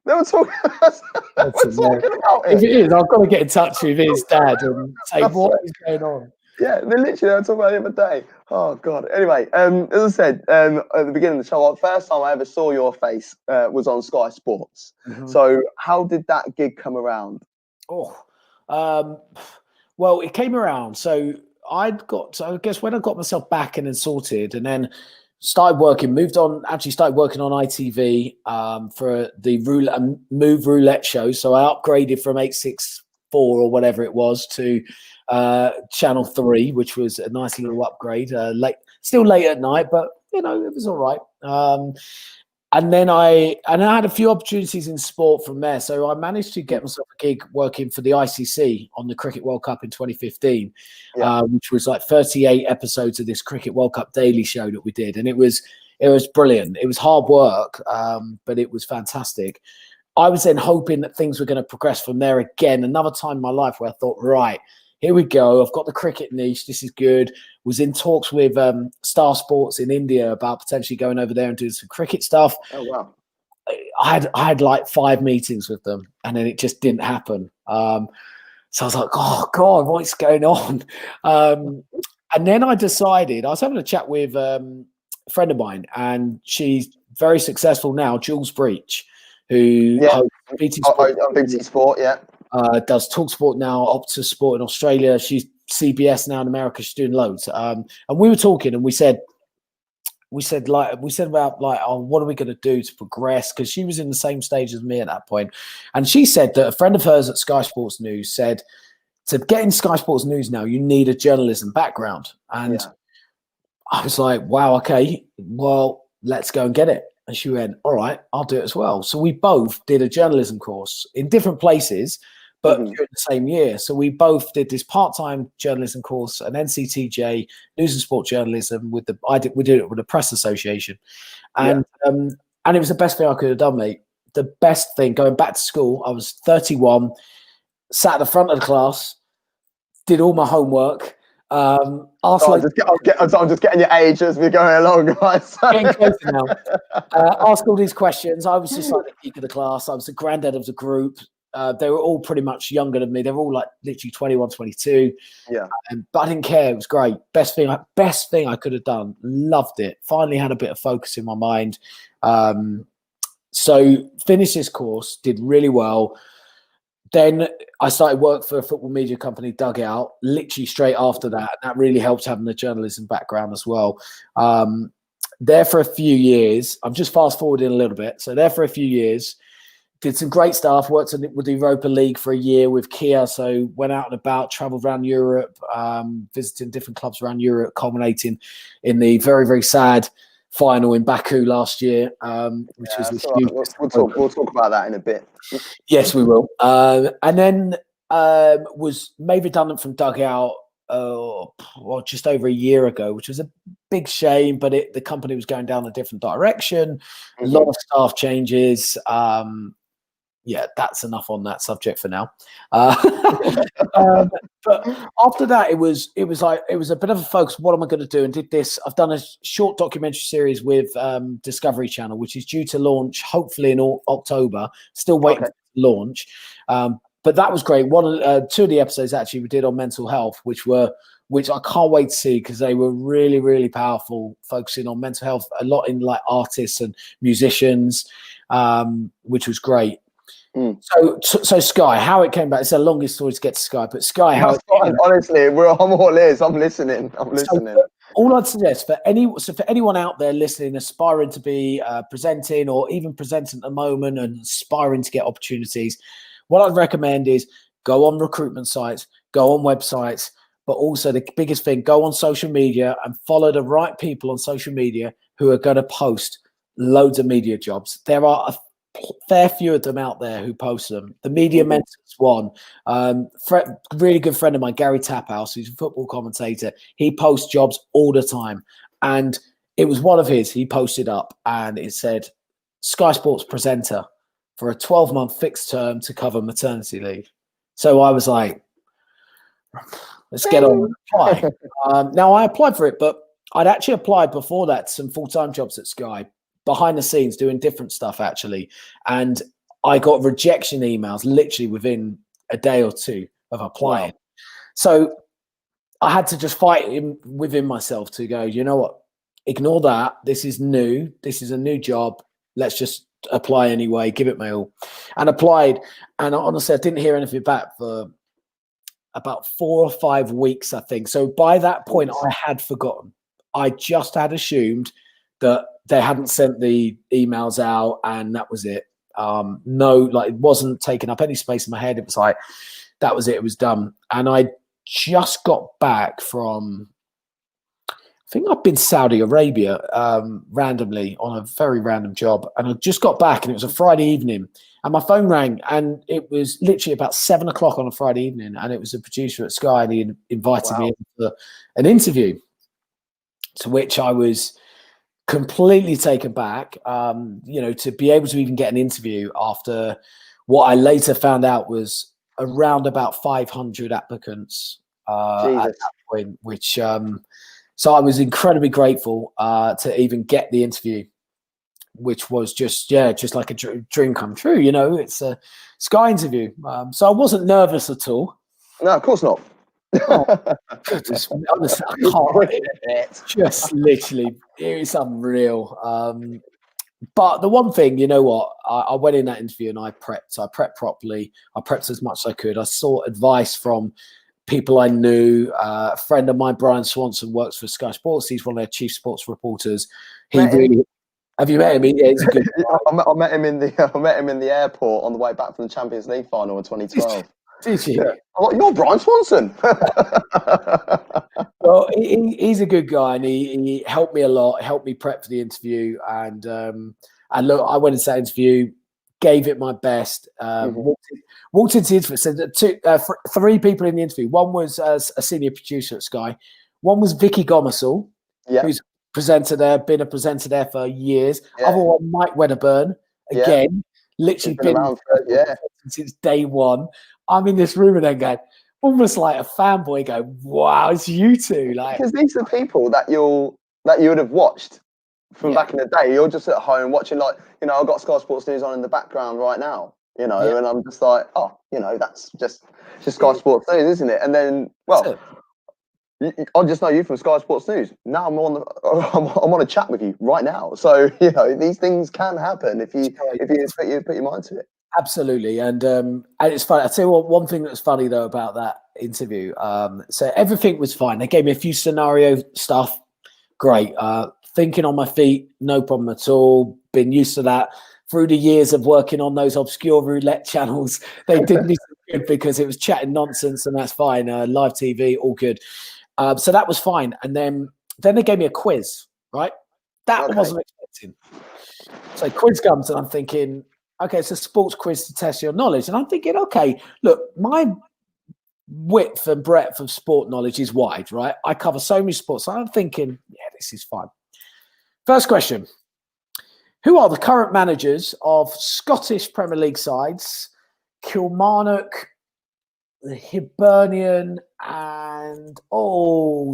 They were talking about it. If it is, I've got to get in touch with his dad and say what is going on. Yeah, they were talking about it the other day. Oh God. Anyway, as I said at the beginning of the show, the first time I ever saw your face was on Sky Sports. Mm-hmm. So how did that gig come around? Well, it came around. So I guess when I got myself back and then sorted, and then started working on ITV for the Move Roulette show. So I upgraded from 864 or whatever it was to Channel 3, which was a nice little upgrade. Still late at night, but it was all right. And then I had a few opportunities in sport from there. So I managed to get myself a gig working for the ICC on the Cricket World Cup in 2015, which was like 38 episodes of this Cricket World Cup daily show that we did. And it was brilliant. It was hard work, but it was fantastic. I was then hoping that things were going to progress from there again. Another time in my life where I thought, right, here we go. I've got the cricket niche. This is good. Was in talks with Star Sports in India about potentially going over there and doing some cricket stuff. Oh, wow. I had like 5 meetings with them, and then it just didn't happen. So I was like, oh, God, what's going on? And then I decided, I was having a chat with a friend of mine, and she's very successful now, Jules Breach, who hosts BT Sport, does talkSPORT now, Optus Sport in Australia. She's CBS now in America. She's doing loads. And we were talking, and we said about oh, what are we going to do to progress? Because she was in the same stage as me at that point. And she said that a friend of hers at Sky Sports News said, to get in Sky Sports News now, you need a journalism background. And I was like, wow, okay, well, let's go and get it. And she went, all right, I'll do it as well. So we both did a journalism course in different places, but during the same year. So we both did this part-time journalism course, an NCTJ, news and sport journalism. We did it with the Press Association, and it was the best thing I could have done, mate. The best thing. Going back to school, I was 31, sat at the front of the class, did all my homework. I'm just getting your age as we're going along, guys. Getting closer now. Ask all these questions. I was just like the geek of the class. I was the granddad of the group. They were all pretty much younger than me. They were all like literally 21, 22. Yeah. But I didn't care. It was great. Best thing I could have done. Loved it. Finally had a bit of focus in my mind. So finished this course, did really well. Then I started work for a football media company, Dugout, literally straight after that. And that really helped having the journalism background as well. There for a few years. I'm just fast forwarding a little bit. So there for a few years, did some great stuff, worked with the Europa League for a year with Kia. So went out and about, traveled around Europe, visiting different clubs around Europe, culminating in the very, very sad final in Baku last year, which was huge. We'll talk about that in a bit. Yes, we will. And then was made redundant from Dugout just over a year ago, which was a big shame, but the company was going down a different direction. A lot of staff changes. yeah, that's enough on that subject for now. But after that, it was a bit of a focus. What am I going to do? And did this. I've done a short documentary series with Discovery Channel, which is due to launch hopefully in October. Still waiting to launch. But that was great. Two of the episodes actually we did on mental health, which I can't wait to see because they were really, really powerful, focusing on mental health a lot in like artists and musicians, which was great. So Sky, how it came back. It's the longest story to get to Sky, but Sky, honestly, I'm all ears. I'm listening. So all I'd suggest for anyone out there listening, aspiring to be presenting or even presenting at the moment and aspiring to get opportunities, what I'd recommend is go on recruitment sites, go on websites, but also the biggest thing, go on social media and follow the right people on social media who are going to post loads of media jobs. There are a fair few of them out there who post them. The Media Mentors one, really good friend of mine, Gary Taphouse, who's a football commentator. He posts jobs all the time, and it was one of his. He posted up, and it said Sky Sports presenter for a 12-month fixed term to cover maternity leave. So I was like, let's get on and apply. Now I applied for it, but I'd actually applied before that to some full-time jobs at Sky, behind the scenes doing different stuff actually. And I got rejection emails literally within a day or two of applying. Wow. So I had to just fight within myself to go, you know what, ignore that. This is new. This is a new job. Let's just apply anyway, give it my all. And applied. And honestly, I didn't hear anything back for about 4 or 5 weeks, I think. So by that point, I had forgotten. I just had assumed that they hadn't sent the emails out and that was it. It wasn't taking up any space in my head. It was like, that was it. It was done. And I just got back from, I think I've been Saudi Arabia randomly on a very random job. And I just got back and it was a Friday evening and my phone rang and it was literally about 7 o'clock on a Friday evening. And it was a producer at Sky and he invited me for an interview, to which I was completely taken back, to be able to even get an interview after what I later found out was around about 500 applicants at that point, which so I was incredibly grateful to even get the interview, which was just like a dream come true. It's a Sky interview. So I wasn't nervous at all. No, of course not. Oh, goodness, honestly, I can't. It's just literally, it's unreal. But the one thing, you know what? I went in that interview and I prepped. I prepped properly. I prepped as much as I could. I sought advice from people I knew. A friend of mine, Brian Swanson, works for Sky Sports. He's one of their chief sports reporters. Have you met him? Yeah, he's a good guy. I met him in the airport on the way back from the Champions League final in 2012. Did you? Yeah. I'm like, you're Brian Swanson. Well, he's a good guy, and he helped me a lot. Helped me prep for the interview, and look, I went into that interview, gave it my best. Walked into the interview. So 3 people in the interview. One was a senior producer at Sky. One was Vicky Gomersall, who's a presenter there, been a presenter there for years. Other one, Mike Wedderburn, again, literally been around since day one. I'm in this room and then going, almost like a fanboy, going, "Wow, it's you two!" Like, because these are people that you would have watched from back in the day. You're just at home watching, like, I've got Sky Sports News on in the background right now, and I'm just like, oh, that's just Sky Sports News, isn't it? And then, well, I just know you from Sky Sports News. Now I'm on a chat with you right now. So these things can happen if you put your mind to it. Absolutely, and it's funny. I'll tell you what. One thing that's funny though about that interview. So everything was fine. They gave me a few scenario stuff. Great. Thinking on my feet, no problem at all. Been used to that through the years of working on those obscure roulette channels. They did me so good because it was chatting nonsense, and that's fine. Live TV, all good. So that was fine. And then they gave me a quiz. Right, that I wasn't expecting. So quiz comes, and I'm thinking, okay, it's a sports quiz to test your knowledge. And I'm thinking, okay, look, my width and breadth of sport knowledge is wide, right? I cover so many sports. So I'm thinking, yeah, this is fine. First question. Who are the current managers of Scottish Premier League sides, Kilmarnock, the Hibernian, and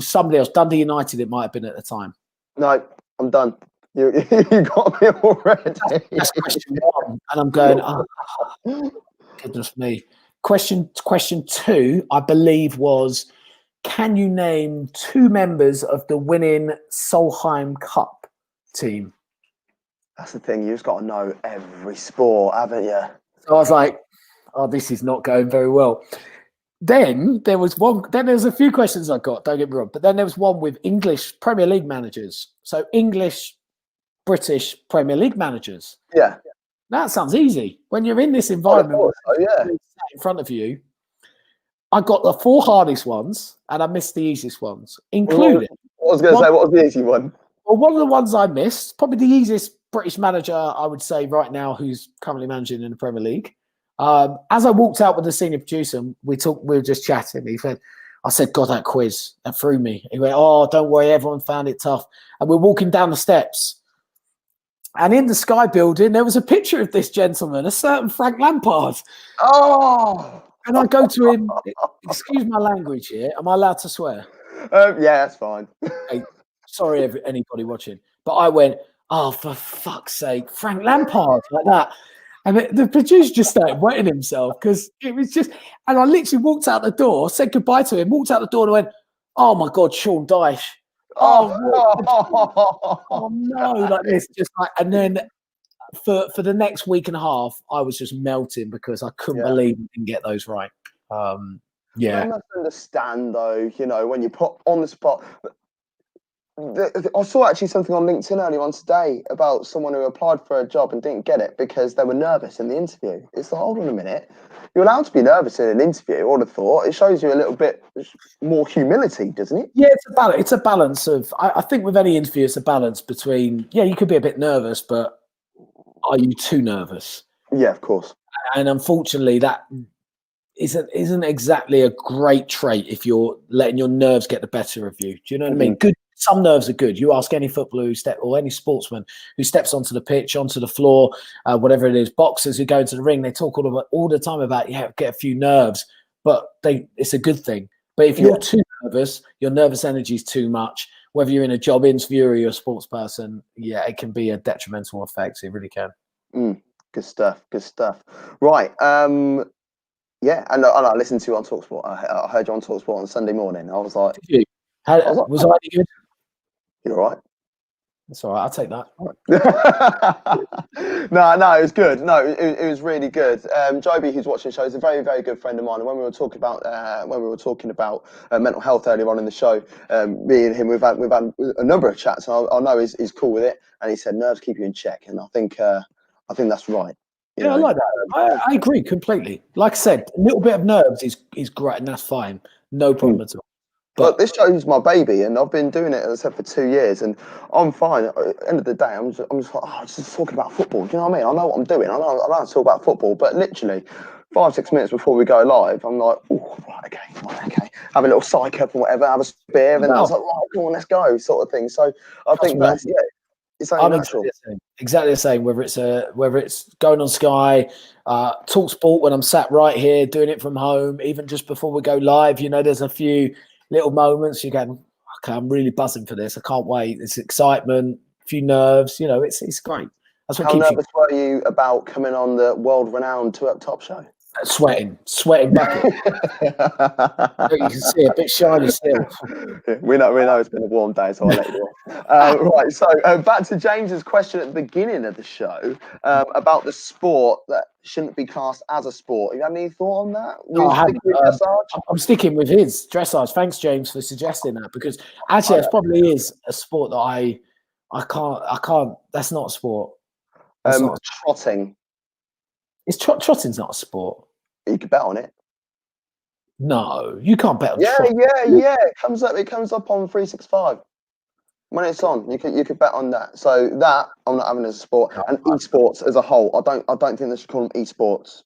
somebody else, Dundee United it might have been at the time. No, I'm done. You got me already. That's question 1. And I'm going, goodness me. Question 2, I believe, was, can you name 2 members of the winning Solheim Cup team? That's the thing. You just got to know every sport, haven't you? So I was like, this is not going very well. Then there was a few questions I got, don't get me wrong, but then there was one with English Premier League managers. So English, British Premier League managers. Yeah. That sounds easy. When you're in this environment, in front of you, I got the 4 hardest ones and I missed the easiest ones, including. I was going to say, what was the easy one? Well, one of the ones I missed, probably the easiest British manager, I would say right now, who's currently managing in the Premier League. As I walked out with the senior producer, we were just chatting. I said, God, that quiz, that threw me. He went, don't worry, everyone found it tough. And we're walking down the steps. And in the Sky building, there was a picture of this gentleman, a certain Frank Lampard. Oh! And I go to him, excuse my language here, am I allowed to swear? Yeah, that's fine. Hey, sorry, anybody watching. But I went, for fuck's sake, Frank Lampard, like that. And the producer just started wetting himself because it was just, and I literally walked out the door, said goodbye to him, walked out the door and went, oh my God, Sean Dyche. Oh no, like this, just like, and then for the next week and a half, I was just melting because I couldn't believe we didn't get those right. I must understand though, when you put on the spot. I saw actually something on LinkedIn earlier on today about someone who applied for a job and didn't get it because they were nervous in the interview. It's like, hold on a minute. You're allowed to be nervous in an interview, I would have thought. It shows you a little bit more humility, doesn't it? Yeah, it's a balance of, I think with any interview, it's a balance between, you could be a bit nervous, but are you too nervous? Yeah, of course. And unfortunately, that isn't exactly a great trait if you're letting your nerves get the better of you. Do you know what I mean? Good. Some nerves are good. You ask any footballer or any sportsman who steps onto the pitch, onto the floor, whatever it is, boxers who go into the ring, they talk all the time about, get a few nerves, but it's a good thing. But if you're too nervous, your nervous energy is too much, whether you're in a job interview or you're a sports person, it can be a detrimental effect. It really can. Good stuff. Right. Yeah, and I listened to you on talkSPORT. I heard you on talkSPORT on Sunday morning. I was like, was I good? You're all right. That's all right. I'll take that. No, it was good. No, it was really good. Joby, who's watching the show, is a very, very good friend of mine. And when we were talking about mental health earlier on in the show, me and him, we've had a number of chats. And I know he's cool with it. And he said nerves keep you in check, and I think that's right. I like that. I agree completely. Like I said, a little bit of nerves is great, and that's fine. No problem at all. But this show's my baby, and I've been doing it, as I said, for 2 years, and I'm fine. At the end of the day, I'm just like, I'm just talking about football. Do you know what I mean? I know what I'm doing. I know how to talk about football, but literally 5-6 minutes before we go live, I'm like, okay. Have a little psych up and whatever, have a beer, and I was like, right, come on, let's go, sort of thing. So I think that's, it's only natural. Exactly the same. Whether it's going on Sky, talkSPORT when I'm sat right here doing it from home, even just before we go live, there's a few little moments you go, okay, I'm really buzzing for this. I can't wait. It's excitement, a few nerves. It's great. That's what. How nervous were you about coming on the world-renowned Two Up Top show? Sweating bucket. You can see a bit shiny still. Yeah, we know it's been a warm day, so I'll let you off. Right, so back to James's question at the beginning of the show about the sport that shouldn't be classed as a sport. You have any thought on that? I'm sticking with his dressage. Thanks, James, for suggesting that, because actually, it probably is a sport that I can't. That's not a sport. Trotting. Trotting's not a sport. You could bet on it. No, you can't bet on trotting. Yeah. It comes up on 365. When it's on, you could bet on that. So that I'm not having as a sport. And esports as a whole, I don't think they should call them esports.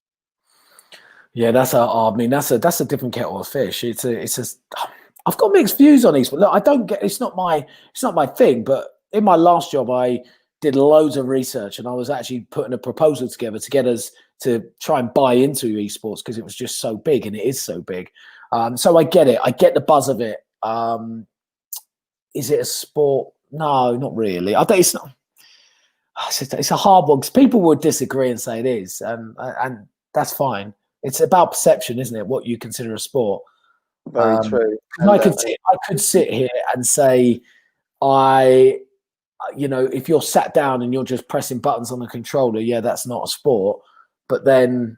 Yeah, that's a different kettle of fish. I've got mixed views on esports. Look, I don't get. It's not my thing. But in my last job, I did loads of research, and I was actually putting a proposal together to get us to try and buy into esports because it was just so big, and it is so big. So I get it. I get the buzz of it. Is it a sport? No, not really. I think it's not. It's a hard one because people would disagree and say it is, and that's fine. It's about perception, isn't it? What you consider a sport. Very true. I could sit here and say, if you're sat down and you're just pressing buttons on a controller, yeah, that's not a sport. But then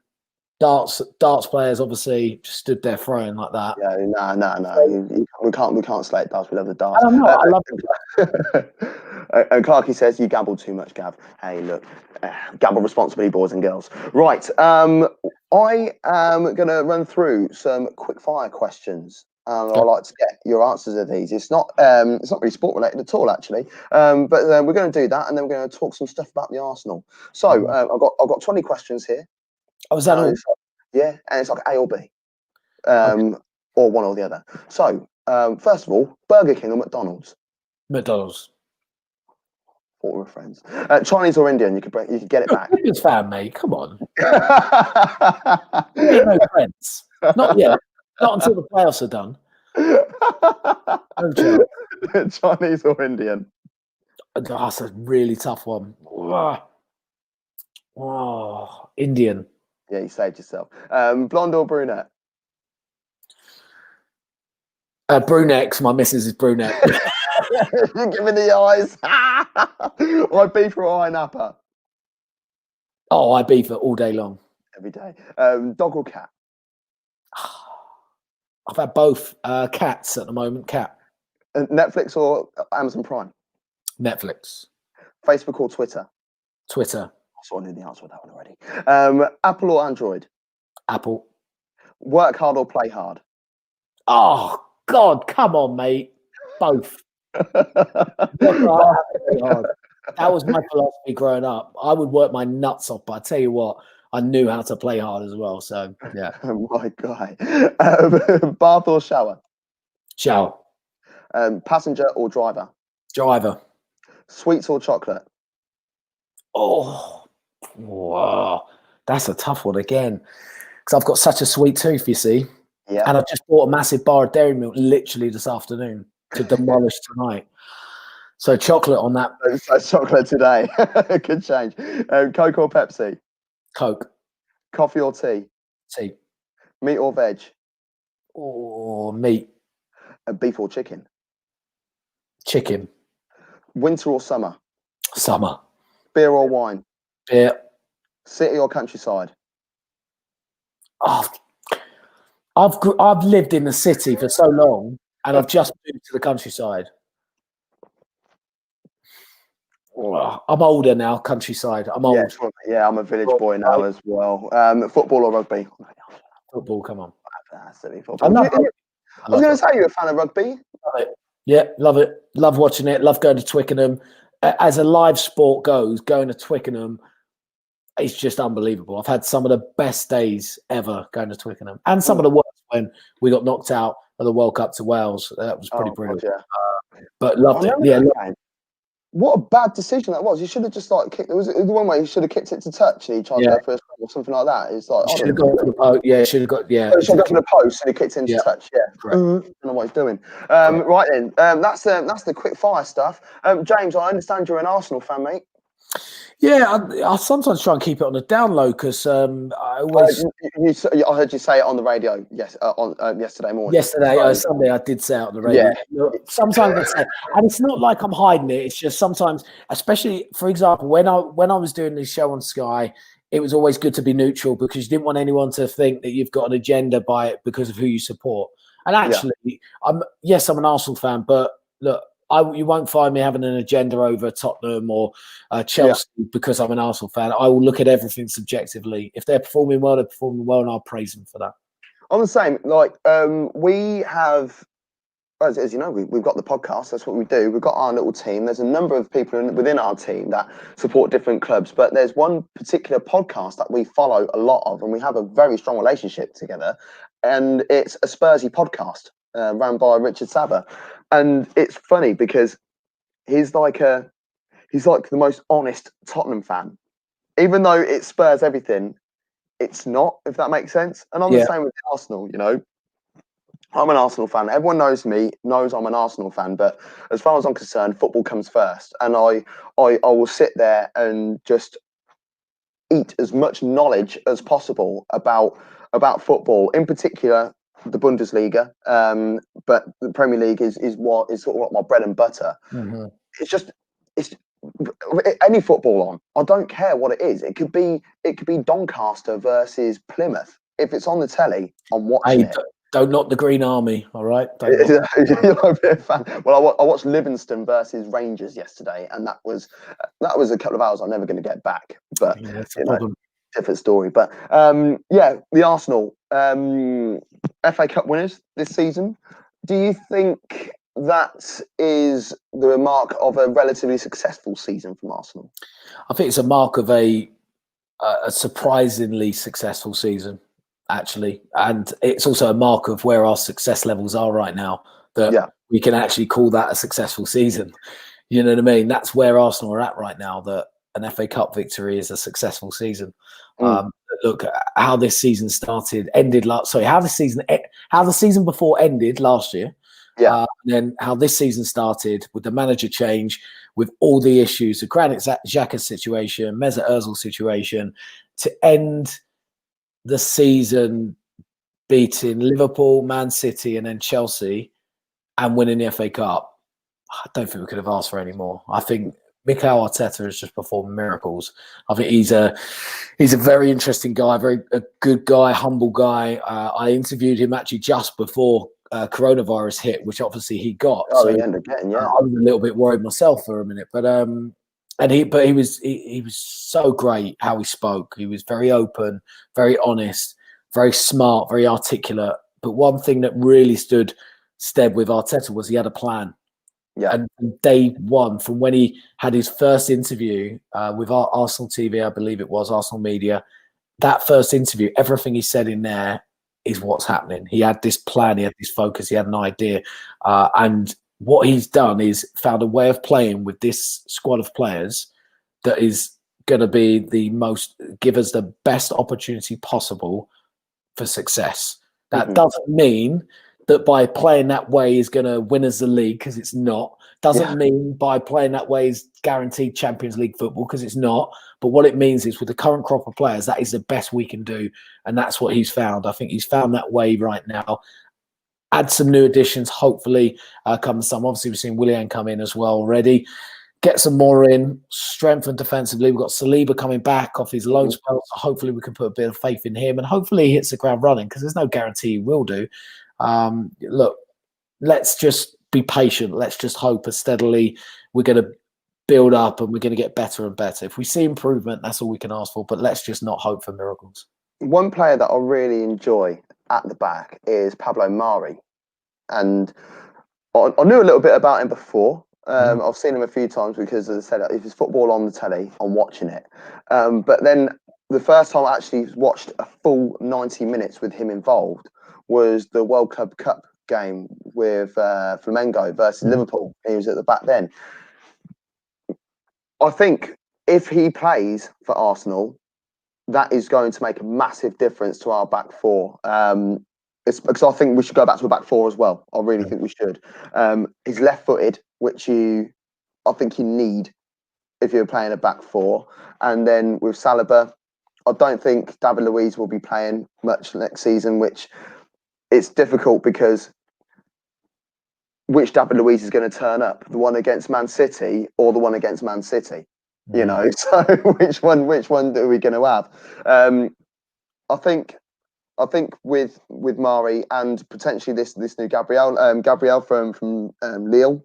darts players obviously just stood there throwing like that. Yeah, no. We can't slate darts. We love the darts. I don't know. I love it. And Clarky says you gamble too much, Gav. Hey, look, gamble responsibly, boys and girls. Right. I am going to run through some quick fire questions. I'd like to get your answers of these. It's not really sport related at all, actually. But we're going to do that, and then we're going to talk some stuff about the Arsenal. So I've got 20 questions here. Oh, is that all? Yeah, and it's like A or B, or one or the other. So first of all, Burger King or McDonald's? McDonald's. Thought we were friends. Chinese or Indian? You could get it back. Indian's fan, mate. Come on. We ain't no friends. Not yet. Not until the playoffs are done. No Chinese or Indian? That's a really tough one. Oh, Indian. Yeah, you saved yourself. Blonde or brunette? Brunette, 'cause my missus is brunette. You're giving the eyes. I beef or I napper? Oh, I beef it all day long. Every day. Dog or cat? I've had both. Cats at the moment. Cat. Netflix or Amazon Prime? Netflix. Facebook or Twitter? Twitter. I knew the answer to that one already. Apple or Android? Apple. Work hard or play hard? Oh, God, come on, mate. Both. That was my philosophy growing up. I would work my nuts off, but I tell you what, I knew how to play hard as well. So, yeah. My guy. Bath or shower? Shower. Passenger or driver? Driver. Sweets or chocolate? Oh, wow. That's a tough one again. Because I've got such a sweet tooth, you see. Yeah. And I've just bought a massive bar of dairy milk literally this afternoon to demolish tonight. So chocolate on that. So chocolate today. Good change. Coke or Pepsi? Coke. Coffee or tea? Tea. Meat or veg? Oh, meat. Beef or chicken? Chicken. Winter or summer? Summer. Beer or wine? Beer. City or countryside? Oh, I've lived in the city for so long, and I've just moved to the countryside. Oh, I'm older now, countryside. I'm old. Yeah, I'm a village boy now as well. Football or rugby? Football, come on. Football. I was going to say you're a fan of rugby. Love it. Yeah, love it. Love watching it. Love going to Twickenham. As a live sport goes, going to Twickenham, it's just unbelievable. I've had some of the best days ever going to Twickenham, and some of the worst when we got knocked out of the World Cup to Wales. That was pretty brilliant. But loved it. Yeah. What a bad decision that was. You should have just kicked. It was the one way you should have kicked it to touch and he tried to go first or something like that. It's like should have gone for the post. Yeah, should have got. Yeah, should have gone for the post and he kicked it into touch. Yeah, I don't know what he's doing. Right then, that's the quick fire stuff. James, I understand you're an Arsenal fan, mate. Yeah, I sometimes try and keep it on the down low because I always. I heard you say it on the radio. Yes, on yesterday morning. Sunday, I did say it on the radio. Yeah. Sometimes I say, and it's not like I'm hiding it. It's just sometimes, especially for example, when I was doing this show on Sky, it was always good to be neutral because you didn't want anyone to think that you've got an agenda by it because of who you support. And actually, I'm an Arsenal fan, but look. You won't find me having an agenda over Tottenham or Chelsea because I'm an Arsenal fan. I will look at everything subjectively. If they're performing well, they're performing well, and I'll praise them for that. I'm the same. We have, as you know, we've got the podcast. That's what we do. We've got our little team. There's a number of people within our team that support different clubs, but there's one particular podcast that we follow a lot of, and we have a very strong relationship together. And it's a Spursy podcast run by Richard Saber. And it's funny because he's like he's like the most honest Tottenham fan. Even though it Spurs everything, it's not, if that makes sense. And I'm the same with Arsenal, you know. I'm an Arsenal fan. Everyone knows me, knows I'm an Arsenal fan. But as far as I'm concerned, football comes first. And I will sit there and just eat as much knowledge as possible about football, in particular the Bundesliga. But the Premier League is sort of like my bread and butter. Mm-hmm. It's any football on. I don't care what it is. It could be Doncaster versus Plymouth. If it's on the telly, I'm watching it. Don't knock the Green Army, all right? You're a bit of a fan. Well, I watched Livingston versus Rangers yesterday, and that was a couple of hours I'm never going to get back. But that's a problem. Different story. But the Arsenal FA Cup winners this season. Do you think that is the mark of a relatively successful season from Arsenal? I think it's a mark of a surprisingly successful season, actually. And it's also a mark of where our success levels are right now, that we can actually call that a successful season. You know what I mean? That's where Arsenal are at right now, that an FA Cup victory is a successful season. Look, how this season how the season before ended last year. And then how this season started with the manager change, with all the issues, the Granit Xhaka situation, Mesut Ozil situation, to end the season beating Liverpool, Man City, and then Chelsea, and winning the FA Cup. I don't think we could have asked for any more. I think Mikel Arteta has just performed miracles. I think he's a very interesting guy, a good guy, humble guy. I interviewed him actually just before coronavirus hit, which obviously he got. Oh, he ended up getting, I was a little bit worried myself for a minute, but he was so great how he spoke. He was very open, very honest, very smart, very articulate. But one thing that really stood stead with Arteta was he had a plan. Yeah. And day one, from when he had his first interview with Arsenal TV, I believe it was Arsenal Media, that first interview, everything he said in there is what's happening. He had this plan, he had this focus, he had an idea. And what he's done is found a way of playing with this squad of players that is going to be give us the best opportunity possible for success. That doesn't mean that by playing that way is going to win us the league, because it's not. Doesn't mean by playing that way is guaranteed Champions League football, because it's not. But what it means is with the current crop of players, that is the best we can do. And that's what he's found. I think he's found that way right now. Add some new additions, hopefully come some. Obviously, we've seen Willian come in as well already. Get some more in, strengthen defensively. We've got Saliba coming back off his loan spell. So hopefully we can put a bit of faith in him, and hopefully he hits the ground running, because there's no guarantee he will do. Look, let's just be patient. Let's just hope as steadily we're going to build up and we're going to get better and better. If we see improvement, that's all we can ask for, but let's just not hope for miracles. One player that I really enjoy at the back is Pablo Mari. And I knew a little bit about him before. I've seen him a few times because, as I said, if it's football on the telly, I'm watching it. But then the first time I actually watched a full 90 minutes with him involved was the World Club Cup game with Flamengo versus Liverpool. He was at the back then. I think if he plays for Arsenal, that is going to make a massive difference to our back four. It's because I think we should go back to a back four as well. I really think we should. He's left-footed, which I think you need if you're playing a back four. And then with Saliba, I don't think David Luiz will be playing much next season, which it's difficult because which David Luiz is going to turn up? The one against Man City or the one against Man City? You know, so which one are we going to have? I think with Mari and potentially this new Gabriel from Lille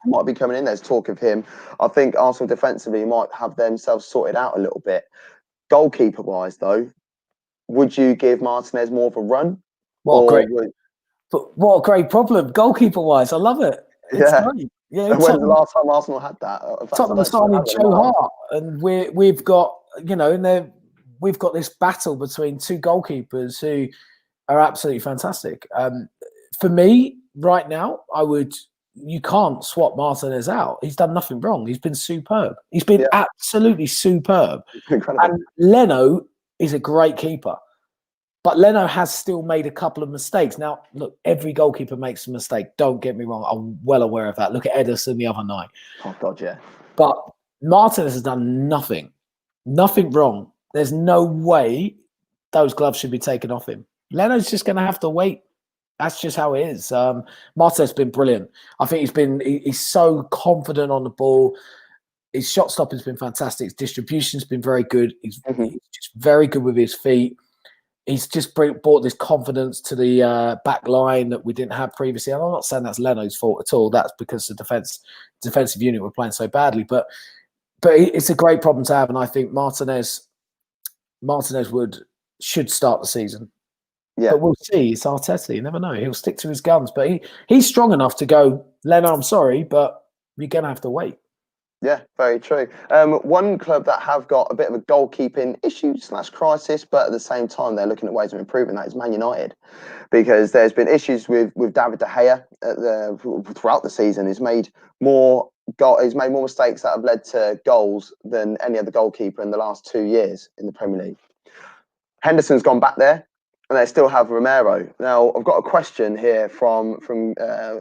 might be coming in. There's talk of him. I think Arsenal defensively might have themselves sorted out a little bit. Goalkeeper wise, though, would you give Martinez more of a run? What a great problem, goalkeeper wise. I love it. It's great. Yeah, when's the last time Arsenal had that? Tottenham are signing Joe Hart, and we've got we've got this battle between two goalkeepers who are absolutely fantastic. For me, right now, I would you can't swap Martinez out. He's done nothing wrong. He's been superb. He's been absolutely superb. Incredible. And Leno is a great keeper. But Leno has still made a couple of mistakes. Now, look, every goalkeeper makes a mistake. Don't get me wrong. I'm well aware of that. Look at Ederson the other night. Oh, God, yeah. But Martinez has done nothing wrong. There's no way those gloves should be taken off him. Leno's just going to have to wait. That's just how it is. Martinez has been brilliant. I think he's so confident on the ball. His shot stopping's been fantastic. His distribution's been very good. He's just very good with his feet. He's just brought this confidence to the back line that we didn't have previously. And I'm not saying that's Leno's fault at all. That's because the defensive unit were playing so badly. But it's a great problem to have. And I think Martinez should start the season. Yeah. But we'll see. It's Arteta. You never know. He'll stick to his guns. But he's strong enough to go, Leno, I'm sorry, but you're going to have to wait. Yeah, very true. One club that have got a bit of a goalkeeping issue / crisis, but at the same time, they're looking at ways of improving that is Man United. Because there's been issues with David De Gea throughout the season. He's made more mistakes that have led to goals than any other goalkeeper in the last 2 years in the Premier League. Henderson's gone back there. And they still have Romero. Now, I've got a question here from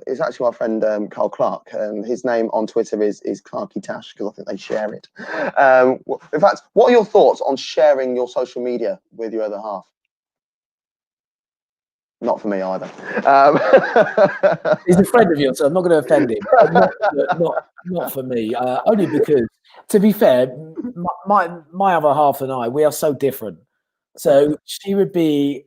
it's actually my friend Carl Clark. His name on Twitter is Clarky Tash, because I think they share it. In fact, what are your thoughts on sharing your social media with your other half? Not for me either. He's a friend of yours, so I'm not going to offend him. Not for me. Only because, to be fair, my other half and I, we are so different. So she would be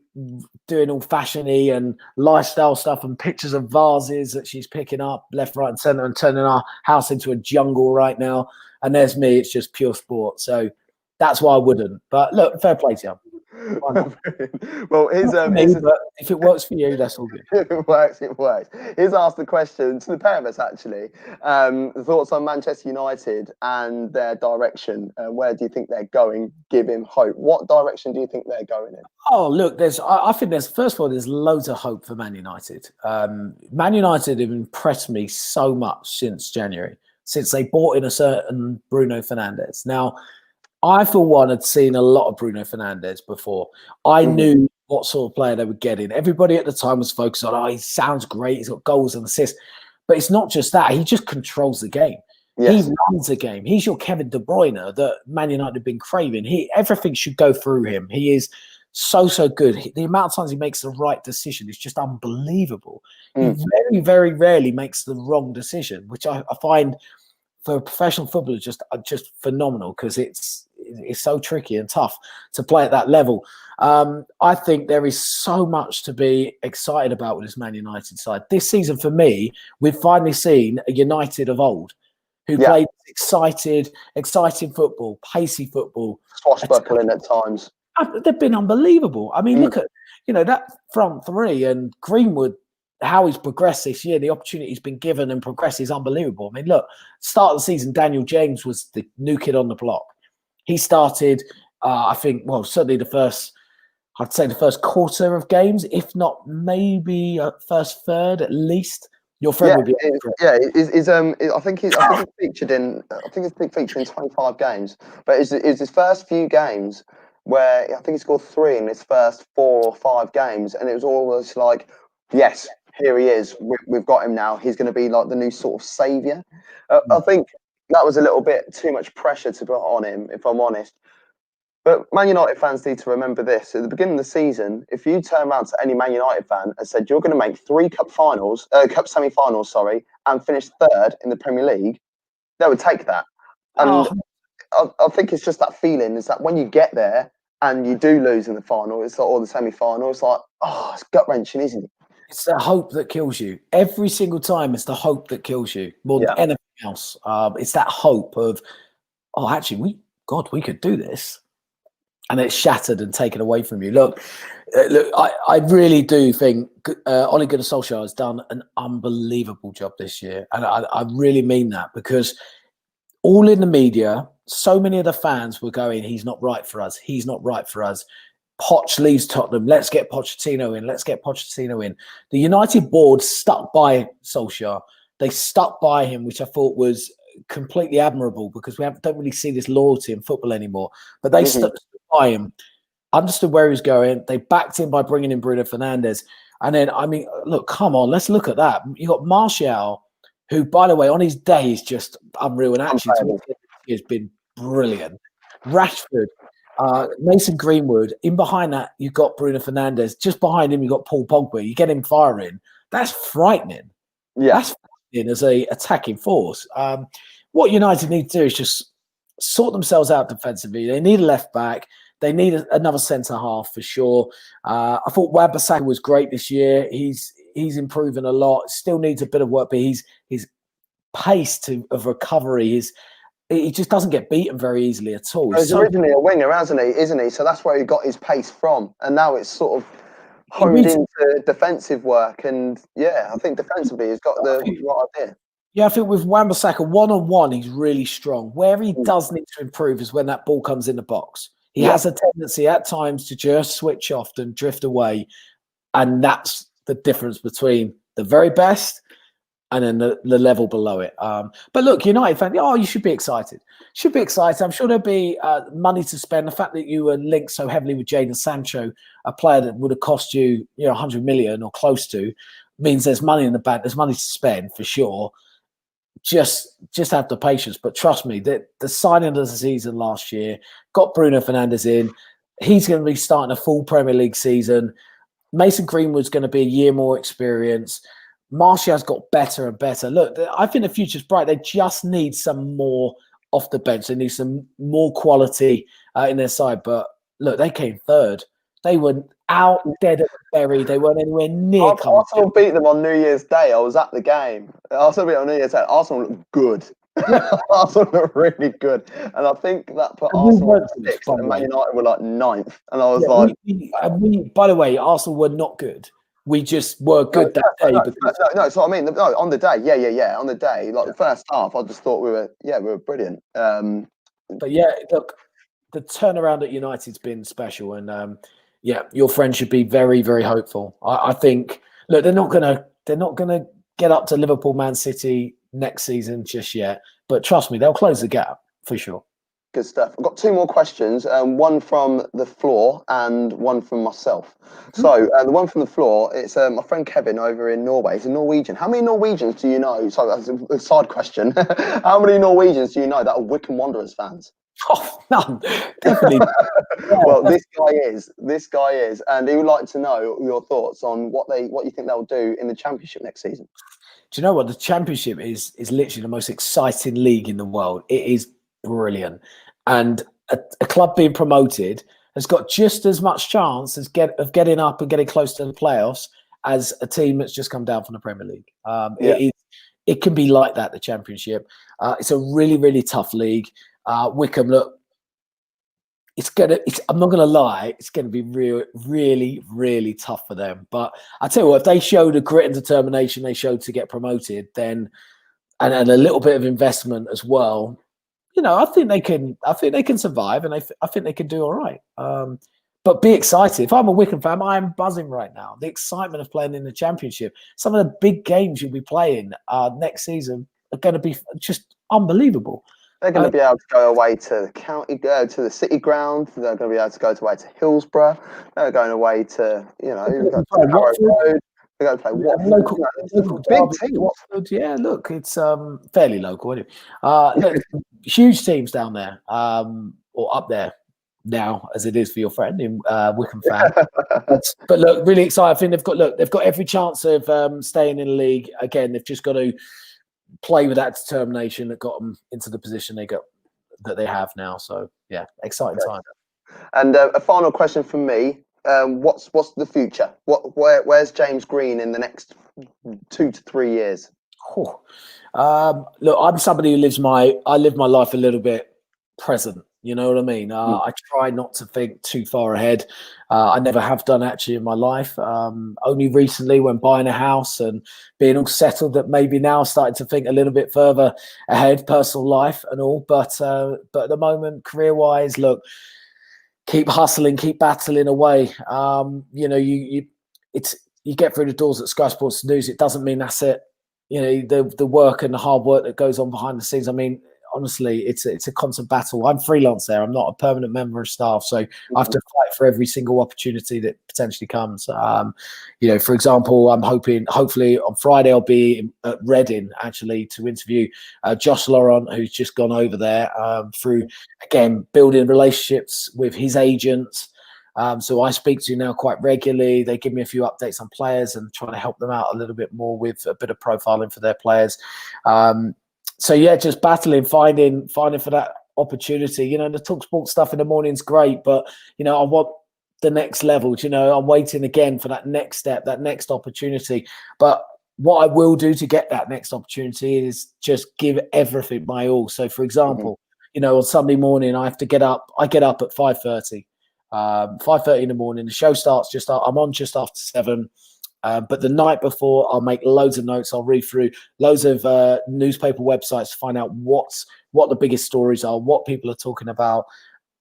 doing all fashion-y and lifestyle stuff and pictures of vases that she's picking up left, right, and centre and turning our house into a jungle right now. And there's me; it's just pure sport. So that's why I wouldn't. But look, fair play to you. Well, but if it works for you, that's all good. It works. He's asked the question to the pair of us, actually. Thoughts on Manchester United and their direction. Where do you think they're going? Give him hope. What direction do you think they're going in? Oh, look, I think first of all, there's loads of hope for Man United. Man United have impressed me so much since January, since they bought in a certain Bruno Fernandes. Now, I, for one, had seen a lot of Bruno Fernandes before. I knew what sort of player they were getting. Everybody at the time was focused on, he sounds great. He's got goals and assists. But it's not just that. He just controls the game. Yes. He runs the game. He's your Kevin De Bruyne that Man United have been craving. Everything should go through him. He is so good. The amount of times he makes the right decision is just unbelievable. He very, very rarely makes the wrong decision, which I find for a professional footballer just phenomenal, because it's so tricky and tough to play at that level. I think there is so much to be excited about with this Man United side. This season, for me, we've finally seen a United of old who played exciting football, pacey football. Swashbuckling at times. They've been unbelievable. I mean, look at, that front three, and Greenwood, how he's progressed this year, the opportunity he's been given and progressed is unbelievable. I mean, look, start of the season, Daniel James was the new kid on the block. He started, I think, certainly the first quarter of games, if not maybe first third at least. Your friend would be. I think he's featured in 25 games, but it's his first few games where I think he scored 3 in his first 4 or 5 games, and it was almost like, yes, here he is. We've got him now. He's going to be like the new sort of saviour. I think that was a little bit too much pressure to put on him, if I'm honest. But Man United fans need to remember this. At the beginning of the season, if you turn around to any Man United fan and said you're going to make 3 cup semi-finals, and finish 3rd in the Premier League, they would take that. And I think it's just that feeling, is that when you get there and you do lose in the final, or the semi-final, it's like, it's gut-wrenching, isn't it? It's the hope that kills you. Every single time, it's the hope that kills you more than anything else. It's that hope of, actually, we could do this. And it's shattered and taken away from you. Look, I really do think Ole Gunnar Solskjaer has done an unbelievable job this year. And I really mean that, because all in the media, so many of the fans were going, he's not right for us. He's not right for us. Poch leaves Tottenham. Let's get Pochettino in. Let's get Pochettino in. The United board stuck by Solskjaer they stuck by him, which I thought was completely admirable because don't really see this loyalty in football anymore. But they stuck by him, understood where he was going. They backed him by bringing in Bruno Fernandes. And then, I mean, look, come on, let's look at that. You got Martial, who, by the way, on his day is just unreal. And actually, he has been brilliant. Rashford, Mason Greenwood. In behind that, you've got Bruno Fernandes. Just behind him, you've got Paul Pogba. You get him firing. That's frightening. Yeah. That's frightening as a attacking force. What United need to do is just sort themselves out defensively. They need a left back. They need another centre half for sure. I thought Wan-Bissaka was great this year. He's improving a lot. Still needs a bit of work, but his pace of recovery he just doesn't get beaten very easily at all. He's originally a winger, isn't he? So that's where he got his pace from, and now it's sort of honed into defensive work. And yeah, I think defensively he's got the right idea. Yeah, I think with Wan-Bissaka, one-on-one, he's really strong. Where he does need to improve is when that ball comes in the box. He has a tendency at times to just switch off and drift away. And that's the difference between the very best and then the level below it. But look, United fans, you should be excited. Should be excited. I'm sure there'll be money to spend. The fact that you were linked so heavily with Jadon Sancho, a player that would have cost you, 100 million or close to, means there's money in the bank. There's money to spend for sure. Just have the patience. But trust me, the signing of the season last year got Bruno Fernandes in. He's going to be starting a full Premier League season. Mason Greenwood's going to be a year more experience. Martial's got better and better. Look, I think the future's bright. They just need some more off the bench. They need some more quality in their side. But look, they came third. They were out dead at the bury. They weren't anywhere near. Arsenal beat them on New Year's Day. I was at the game. Arsenal beat on New Year's Day. Arsenal looked good. Arsenal looked really good. And I think that put Arsenal at 6th and Man United were like 9th. And I was we, by the way, Arsenal were not good. We just were good that day. No, so I mean, on the day, yeah. On the day, like the first half, I just thought we were brilliant. But yeah, look, the turnaround at United's been special. And your friend should be very, very hopeful. I think, look, they're not gonna get up to Liverpool, Man City next season just yet. But trust me, they'll close the gap for sure. Good stuff. I've got 2 more questions, one from the floor and one from myself. So the one from the floor, it's my friend Kevin over in Norway. He's a Norwegian. How many Norwegians do you know? So that's a side question. How many Norwegians do you know that are Wycombe Wanderers fans? Oh, none. Definitely. Well, this guy is, and he would like to know your thoughts on what you think they'll do in the Championship next season. Do you know what? The Championship is literally the most exciting league in the world. It is brilliant. And a club being promoted has got just as much chance of getting up and getting close to the playoffs as a team that's just come down from the Premier League. It can be like that, the Championship. It's a really, really tough league. Wycombe, look, I'm not going to lie, it's going to be really, really tough for them. But I tell you what, if they show the grit and determination they showed to get promoted, then and a little bit of investment as well, I think they can survive, and I think they can do all right. But be excited. If I'm a Wycombe fan, I am buzzing right now. The excitement of playing in the Championship. Some of the big games you'll be playing next season are going to be just unbelievable. They're going to be able to go away to to the City Ground. They're going to be able to go away to Hillsborough. They're going away to Harrow Road. They're going to play Watford. Local big teams. Watford, yeah, look, it's fairly local anyway. Look, huge teams down there, or up there now, as it is for your friend in Wycombe fan. but look, really excited. I think they've got every chance of staying in the league. Again, they've just got to play with that determination that got them into the position that they have now. So yeah, exciting time. And a final question from me. What's the future? Where's James Green in the next 2 to 3 years? Look, I'm somebody who live my life a little bit present. You know what I mean? I try not to think too far ahead. I never have done actually in my life. Only recently when buying a house and being all settled that maybe now starting to think a little bit further ahead, personal life and all. But at the moment, career-wise, look, keep hustling, keep battling away. You get through the doors at Sky Sports News. It doesn't mean that's it. you know, the work and the hard work that goes on behind the scenes. I mean, honestly, it's a constant battle. I'm freelance there. I'm not a permanent member of staff, so I have to fight for every single opportunity that potentially comes. You know, for example, hopefully on Friday I'll be at Reading actually to interview Josh Laurent, who's just gone over there through, again, building relationships with his agents. So I speak to now quite regularly. They give me a few updates on players and trying to help them out a little bit more with a bit of profiling for their players. So yeah, just battling, finding for that opportunity. You know, the talkSPORT stuff in the morning is great, but you know, I want the next level. You know, I'm waiting again for that next step, that next opportunity. But what I will do to get that next opportunity is just give everything my all. So, for example, you know, on Sunday morning, I have to get up. I get up at 5:30. 5:30 in the morning. The show starts I'm on just after 7. But the night before, I'll make loads of notes. I'll read through loads of newspaper websites to find out what the biggest stories are, what people are talking about.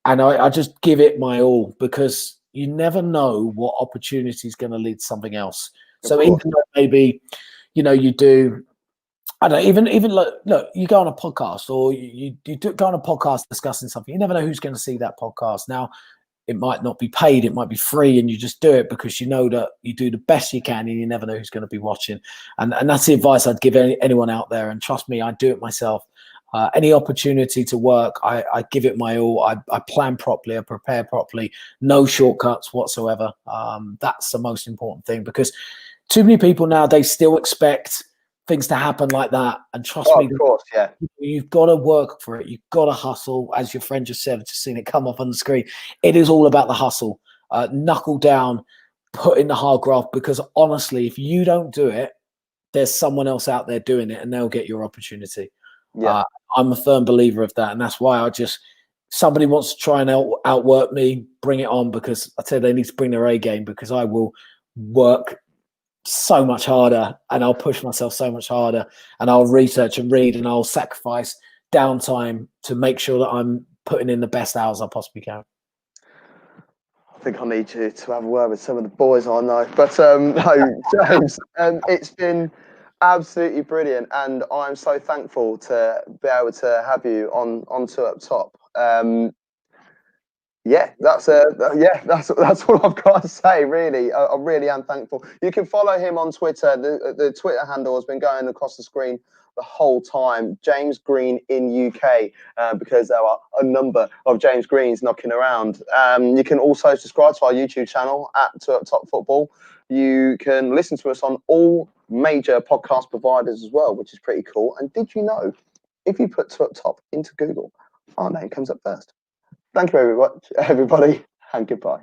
And I just give it my all because you never know what opportunity is going to lead to something else. So even though maybe, you know, you do, I don't know, even look, you go on a podcast or you go on a podcast discussing something. You never know who's going to see that podcast. Now, it might not be paid, it might be free, and you just do it because you know that you do the best you can and you never know who's going to be watching. And that's the advice I'd give anyone out there. And trust me, I do it myself. Any opportunity to work, I give it my all. I plan properly, I prepare properly, no shortcuts whatsoever. That's the most important thing because too many people nowadays still expect things to happen like that. And trust me, of course, yeah. You've got to work for it. You've got to hustle. As your friend just said, I've just seen it come up on the screen. It is all about the hustle. Knuckle down, put in the hard graft, because honestly, if you don't do it, there's someone else out there doing it and they'll get your opportunity. Yeah. I'm a firm believer of that. And that's why somebody wants to try and outwork me, bring it on, because I tell you, they need to bring their A game, because I will work so much harder and I'll push myself so much harder and I'll research and read and I'll sacrifice downtime to make sure that I'm putting in the best hours I possibly can. I think I need you to have a word with some of the boys I know. But no, James, it's been absolutely brilliant, and I'm so thankful to be able to have you on to Up Top. Yeah, that's all I've got to say. Really, I really am thankful. You can follow him on Twitter. The Twitter handle has been going across the screen the whole time. James Green in UK, because there are a number of James Greens knocking around. You can also subscribe to our YouTube channel at Top Football. You can listen to us on all major podcast providers as well, which is pretty cool. And did you know, if you put Up Top into Google, our name comes up first. Thank you, everybody, and goodbye.